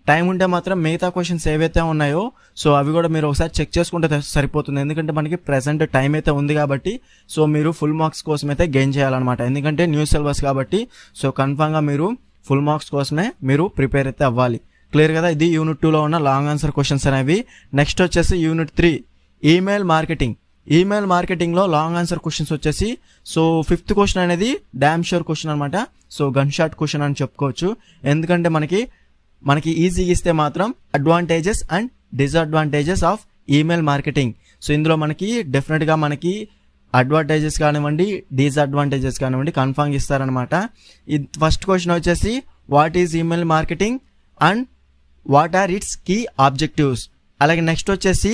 టైం ఉంటే మాత్రం మిగతా క్వశ్చన్స్ ఏవైతే ఉన్నాయో సో అవి కూడా మీరు ఒకసారి చెక్ చేసుకుంటే సరిపోతుంది. ఎందుకంటే మనకి ప్రెసెంట్ టైం అయితే ఉంది కాబట్టి సో మీరు ఫుల్ మార్క్స్ కోసం అయితే గెయిన్ చేయాలన్నమాట. ఎందుకంటే న్యూ సిలబస్ కాబట్టి సో కన్ఫామ్ గా మీరు ఫుల్ మార్క్స్ కోసమే మీరు ప్రిపేర్ అయితే అవ్వాలి. క్లియర్ కదా? ఇది యూనిట్ 2 లో ఉన్న లాంగ్ ఆన్సర్ క్వశ్చన్స్ అనేవి. నెక్స్ట్ వచ్చేసి unit 3 email marketing. Email marketing లో లాంగ్ ఆన్సర్ క్వశ్చన్స్ వచ్చేసి సో 5th క్వశ్చన్ అనేది డామ్ షూర్ క్వశ్చన్ అనమాట. సో గన్ షాట్ క్వశ్చన్ అని చెప్పుకోవచ్చు. ఎందుకంటే మనకి ఈజీగా ఇస్తే మాత్రం advantages and disadvantages of email marketing. So ఇందులో మనకి డెఫినెట్ గా మనకి అడ్వాంటేజెస్ కానివ్వండి, డిసడ్వాంటేజెస్ కానివ్వండి కన్ఫామ్ ఇస్తారనమాట. ఈ ఫస్ట్ క్వశ్చన్ వచ్చేసి what is email marketing and what are its key objectives. అలాగే నెక్స్ట్ వచ్చేసి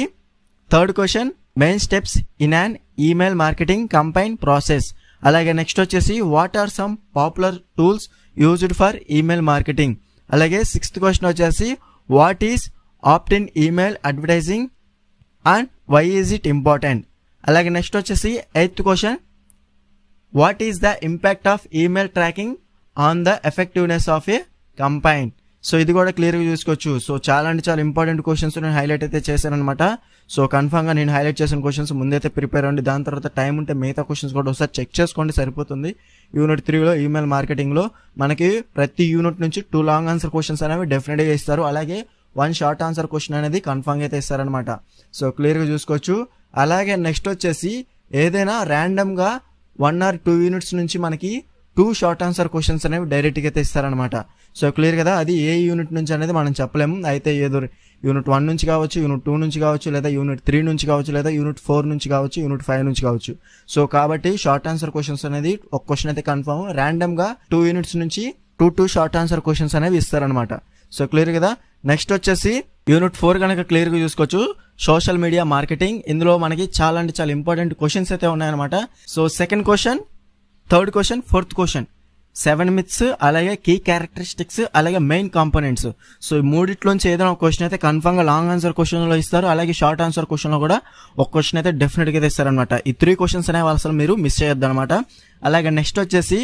3rd question, main steps in an email marketing campaign process. అలాగే నెక్స్ట్ వచ్చేసి what are some popular tools used for email marketing. అలాగే 6th question వచ్చేసి what is opt in email advertising and why is it important. అలాగే next వచ్చేసి 8th question, what is the impact of email tracking on the effectiveness of A కంపైన్. So ఇది కూడా క్లియర్గా చూసుకోవచ్చు. So చాలా అంటే చాలా ఇంపార్టెంట్ క్వశ్చన్స్ నేను హైలైట్ అయితే చేశాను అనమాట. సో కన్ఫామ్గా నేను హైలైట్ చేసిన క్వశ్చన్స్ ముందైతే ప్రిపేర్ అవ్వండి. దాని తర్వాత టైం ఉంటే మిగతా క్వశ్చన్స్ కూడా ఒకసారి చెక్ చేసుకోండి, సరిపోతుంది. యూనిట్ 3లో ఈమెయిల్ మార్కెటింగ్లో మనకి ప్రతి యూనిట్ నుంచి 2 లాంగ్ ఆన్సర్ క్వశ్చన్స్ అనేవి డెఫినెట్గా ఇస్తారు. అలాగే 1 షార్ట్ ఆన్సర్ క్వశ్చన్ అనేది కన్ఫామ్గా అయితే ఇస్తారనమాట. సో క్లియర్గా చూసుకోవచ్చు. అలాగే నెక్స్ట్ వచ్చేసి ఏదైనా ర్యాండమ్గా 1 or 2 యూనిట్స్ నుంచి మనకి 2 షార్ట్ ఆన్సర్ క్వశ్చన్స్ అనేవి డైరెక్ట్గా అయితే ఇస్తారనమాట. సో క్లియర్ కదా, అది ఏ యూనిట్ నుంచి అనేది మనం చెప్పలేము. అయితే ఏదో యూనిట్ 1 నుంచి కావచ్చు, యూనిట్ 2 నుంచి కావచ్చు, లేదా యూనిట్ 3 నుంచి కావచ్చు, లేదా యూనిట్ 4 నుంచి కావచ్చు, యూనిట్ 5 నుంచి కావచ్చు. సో కాబట్టి షార్ట్ ఆన్సర్ క్వశ్చన్స్ అనేది ఒక క్వశ్చన్ అయితే కన్ఫర్మ్ ర్యాండమ్గా 2 యూనిట్స్ నుంచి 2 షార్ట్ ఆన్సర్ క్వశ్చన్స్ అనేవి ఇస్తారనమాట. సో క్లియర్ కదా. నెక్స్ట్ వచ్చేసి యూనిట్ 4 కనుక క్లియర్గా చూసుకోవచ్చు, సోషల్ మీడియా మార్కెటింగ్. ఇందులో మనకి చాలా అంటే చాలా ఇంపార్టెంట్ క్వశ్చన్స్ అయితే ఉన్నాయన్నమాట. So 2nd question, 3rd question, 4th question, 7 myths, అలాగే కీ క్యారెక్టరిస్టిక్స్, అలాగే మెయిన్ కాంపోనెంట్స్. సో ఈ మూడిట్లోంచి ఏదైనా ఒక క్వశ్చన్ అయితే కన్ఫర్మ్గా లాంగ్ ఆన్సర్ క్వశ్చన్లో ఇస్తారు. అలాగే షార్ట్ ఆన్సర్ క్వశ్చన్లో కూడా ఒక క్వశ్చన్ అయితే డెఫినెట్గా అయితే ఇస్తారనమాట. ఈ 3 క్వశ్చన్స్ అనేవి అసలు మీరు మిస్ చేయొద్దు అనమాట. అలాగే నెక్స్ట్ వచ్చేసి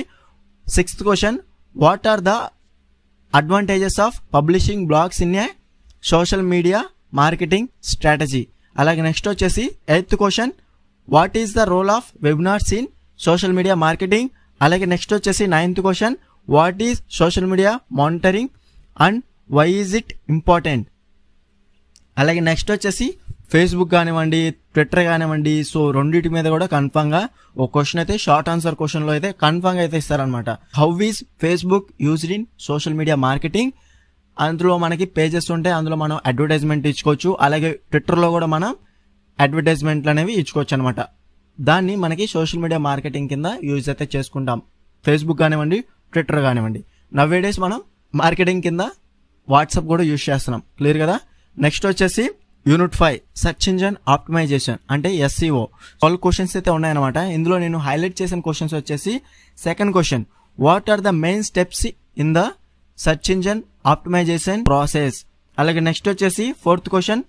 6th question, what are the advantages of publishing blogs in a social media marketing strategy. అలాగే నెక్స్ట్ వచ్చేసి 8th question, what is the role of webinars in social media marketing. అలాగే నెక్స్ట్ వచ్చేసి 9th question, what is social media monitoring and why is it important. అలాగే next వచ్చేసి Facebook కానివ్వండి, Twitter కానివ్వండి, so రెండింటి మీద కూడా కన్ఫామ్గా ఒక క్వశ్చన్ అయితే షార్ట్ ఆన్సర్ క్వశ్చన్లో అయితే కన్ఫామ్గా అయితే ఇస్తారనమాట. How is Facebook used in social media marketing. అందులో మనకి పేజెస్ ఉంటాయి, అందులో మనం అడ్వర్టైజ్మెంట్ ఇచ్చుకోవచ్చు. అలాగే ట్విట్టర్లో కూడా మనం అడ్వర్టైజ్మెంట్లు అనేవి ఇచ్చుకోవచ్చు అనమాట. దాన్ని మనకి సోషల్ మీడియా మార్కెటింగ్ కింద యూజ్ అయితే చేసుకుంటాం. ఫేస్బుక్ కానివ్వండి, ట్విట్టర్ కానివ్వండి. నవ్వేడేస్ మనం మార్కెటింగ్ కింద వాట్సాప్ కూడా యూజ్ చేస్తున్నాం. క్లియర్ కదా. నెక్స్ట్ వచ్చేసి యూనిట్ 5 సెర్చ్ ఇంజన్ ఆప్టిమైజేషన్ అంటే SEO. 12 క్వశ్చన్స్ అయితే ఉన్నాయన్నమాట. ఇందులో నేను హైలైట్ చేసిన క్వశ్చన్స్ వచ్చేసి 2nd question, what are the main steps in the search engine optimisation process. అలాగే నెక్స్ట్ వచ్చేసి 4th question,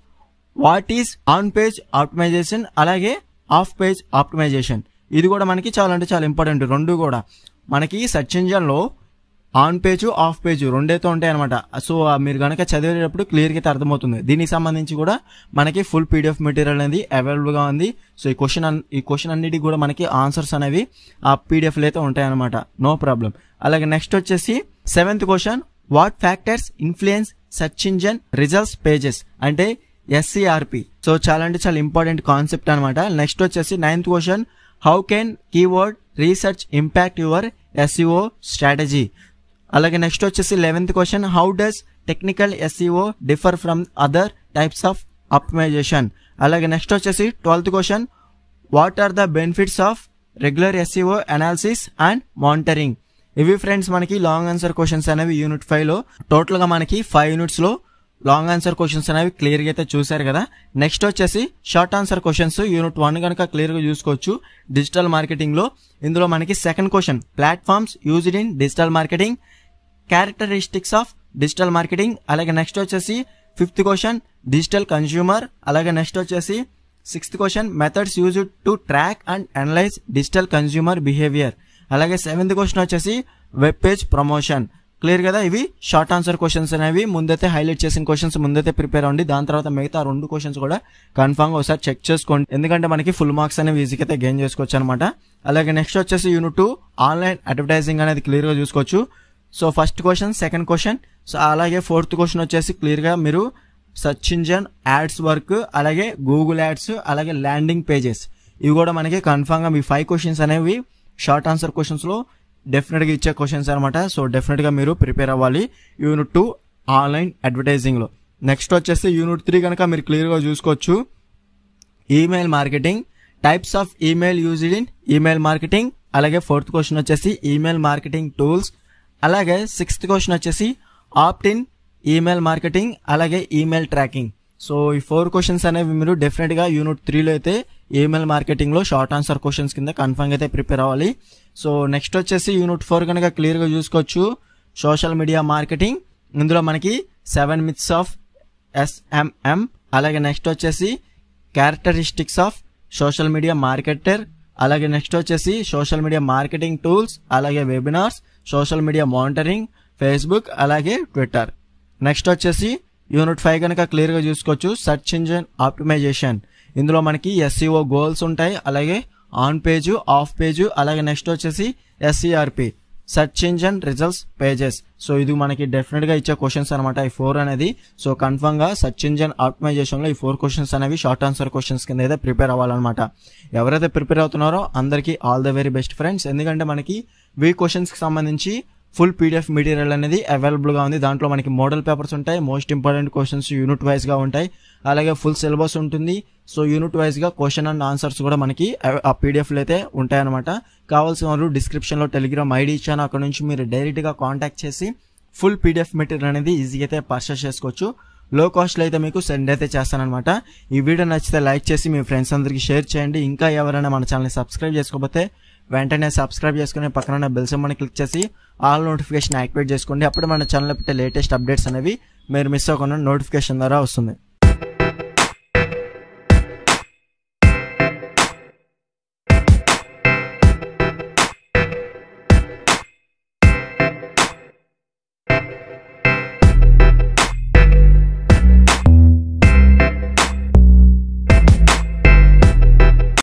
what is on page optimisation, అలాగే ఆఫ్ పేజ్ ఆప్టిమైజేషన్. ఇది కూడా మనకి చాలా అంటే చాలా ఇంపార్టెంట్. రెండు కూడా మనకి సెర్చ్ ఇంజన్లో ఆన్ పేజ్, ఆఫ్ పేజ్ రెండైతే ఉంటాయి అనమాట. సో మీరు కనుక చదివేటప్పుడు క్లియర్గా అయితే అర్థమవుతుంది. దీనికి సంబంధించి కూడా మనకి ఫుల్ PDF మెటీరియల్ అనేది అవైలబుల్గా ఉంది. సో ఈ క్వశ్చన్ అన్నిటికి కూడా మనకి ఆన్సర్స్ అనేవి ఆ PDFలో అయితే ఉంటాయి అనమాట. No problem. అలాగే నెక్స్ట్ వచ్చేసి 7th question, what factors influence search engine results pages అంటే SERP. సో చాలా అంటే చాలా ఇంపార్టెంట్ కాన్సెప్ట్ అనమాట. నెక్స్ట్ వచ్చేసి 9th question, how can keyword research impact your SEO strategy. అలాగే నెక్స్ట్ వచ్చేసి 11th question, how does technical SEO differ from other types of optimisation. అలాగే next వచ్చేసి 12th question, what are the benefits of regular SEO analysis and monitoring. ఇవి friends మనకి long answer questions అనేవి unit 5లో. టోటల్గా మనకి 5 యూనిట్స్లో long answer questions అనేవి క్లియర్గా అయితే చూశారు కదా. నెక్స్ట్ వచ్చేసి షార్ట్ ఆన్సర్ క్వశ్చన్స్ యూనిట్ 1 కనుక క్లియర్గా చూసుకోవచ్చు డిజిటల్ మార్కెటింగ్లో. ఇందులో మనకి 2nd question, platforms used in digital marketing, characteristics of digital marketing. అలాగే నెక్స్ట్ వచ్చేసి 5th క్వశ్చన్, డిజిటల్ కన్స్యూమర్. అలాగే నెక్స్ట్ వచ్చేసి 6th question, methods used to track and analyse digital consumer behaviour. అలాగే 7th క్వశ్చన్ వచ్చేసి web page promotion. Clear కదా. ఇవి short answer questions అనేవి ముందైతే హైలైట్ చేసిన క్వశ్చన్స్ ముందైతే ప్రిపేర్ అవ్వండి. దాని తర్వాత మిగతా 2 క్వశ్చన్స్ కూడా కన్ఫామ్గా ఒకసారి చెక్ చేసుకోండి, ఎందుకంటే మనకి ఫుల్ మార్క్స్ అనేవి ఈజీగా అయితే గెయిన్ చేసుకోవచ్చు అనమాట. అలాగే నెక్స్ట్ వచ్చేసి యూనిట్ 2 ఆన్లైన్ అడ్వర్టైజింగ్ అనేది క్లియర్గా చూసుకోవచ్చు. So 1st question, 2nd question. So అలాగే 4th క్వశ్చన్ వచ్చేసి క్లియర్గా మీరు సెర్చ్ ఇంజన్ యాడ్స్ వర్క్, అలాగే గూగుల్ యాడ్స్, అలాగే ల్యాండింగ్ పేజెస్, ఇవి కూడా మనకి కన్ఫామ్గా మీ 5 క్వశ్చన్స్ అనేవి షార్ట్ ఆన్సర్ క్వశ్చన్స్లో డెఫినెట్గా ఇచ్చే క్వశ్చన్స్ అనమాట. సో డెఫినెట్గా మీరు ప్రిపేర్ అవ్వాలి యూనిట్ 2 ఆన్లైన్ అడ్వర్టైజింగ్లో. నెక్స్ట్ వచ్చేసి యూనిట్ 3 కనుక మీరు క్లియర్గా చూసుకోవచ్చు email marketing, types of email used in email marketing. అలాగే 4th క్వశ్చన్ వచ్చేసి ఈమెయిల్ మార్కెటింగ్ టూల్స్. అలాగే 6th క్వశ్చన్ వచ్చేసి ఆప్ట్ ఇన్ ఈమెయిల్ మార్కెటింగ్, అలాగే ఈమెయిల్ ట్రాకింగ్. సో ఈ 4 క్వశ్చన్స్ అనేవి మీరు డెఫినెట్గా యూనిట్ 3లో అయితే ఈమెయిల్ మార్కెటింగ్లో షార్ట్ ఆన్సర్ క్వశ్చన్స్ కింద కన్ఫర్మ్గా అయితే ప్రిపేర్ అవ్వాలి. సో నెక్స్ట్ వచ్చేసి యూనిట్ 4 కనుక క్లియర్గా చూసుకోవచ్చు సోషల్ మీడియా మార్కెటింగ్. ఇందులో మనకి 7 myths ఆఫ్ SMM. అలాగే నెక్స్ట్ వచ్చేసి characteristics of social media marketer. అలాగే నెక్స్ట్ వచ్చేసి సోషల్ మీడియా మార్కెటింగ్ టూల్స్, అలాగే webinars, social media monitoring, Facebook, అలాగే ట్విట్టర్. నెక్స్ట్ వచ్చేసి యూనిట్ 5 కనుక క్లియర్గా చూసుకోవచ్చు, సెర్చ్ ఇంజిన్ ఆప్టిమైజేషన్. ఇందులో మనకి SEO గోల్స్ ఉంటాయి, అలాగే ఆన్ పేజ్, ఆఫ్ పేజ్, అలాగే నెక్స్ట్ వచ్చేసి SERP, search engine results pages. So ఇది మనకి డెఫినెట్ గా ఇచ్చే క్వశ్చన్స్ అనమాట ఈ 4 అనేది. సో కన్ఫర్మ్ గా సెర్చ్ ఇంజిన్ ఆప్టిమైజేషన్ లో ఈ 4 క్వశ్చన్స్ అనేవి షార్ట్ ఆన్సర్ క్వశ్చన్స్ కింద అయితే ప్రిపేర్ అవ్వాలన్నమాట. ఎవరైతే ప్రిపేర్ అవుతున్నారో అందరికీ all the very best friends. ఎందుకంటే మనకి వీ క్వశ్చన్స్ కి సంబంధించి ఫుల్ PDF మెటీరియల్ అనేది అవైలబుల్ గా ఉంది. దాంట్లో మనకి మోడల్ పేపర్స్ ఉంటాయి, most important questions unit wise గా ఉంటాయి, అలాగే ఫుల్ సిలబస్ ఉంటుంది. సో యూనిట్ వైజ్ గా క్వశ్చన్ అండ్ ఆన్సర్స్ కూడా మనకి ఆ PDF లో అయితే ఉంటాయన్నమాట. కావాల్సిన వాళ్ళు డిస్క్రిప్షన్ లో టెలిగ్రామ్ ID ఇచ్చాను, అక్కడ నుంచి మీరు డైరెక్ట్ గా కాంటాక్ట్ చేసి ఫుల్ PDF మెటీరియల్ అనేది ఈజీగా అయితే పర్చేస్ చేసుకోవచ్చు. లో కాస్ట్ లో అయితే మీకు సెండ్ అయితే చేస్తానన్నమాట. ఈ వీడియో నచ్చితే లైక్ చేసి మీ ఫ్రెండ్స్ అందరికి షేర్ చేయండి. ఇంకా ఎవరైనా మన ఛానల్ ని సబ్స్క్రైబ్ చేసుకోకపోతే వెంటనే సబ్స్క్రైబ్ చేసుకుని పక్కన బెల్ సింబల్ ని క్లిక్ చేసి ఆల్ నోటిఫికేషన్ యాక్టివేట్ చేసుకోండి. అప్పుడు మన ఛానల్ పెట్టే లేటెస్ట్ అప్డేట్స్ అనేవి మీరు మిస్ అవ్వకుండా నోటిఫికేషన్ ద్వారా వస్తుంది.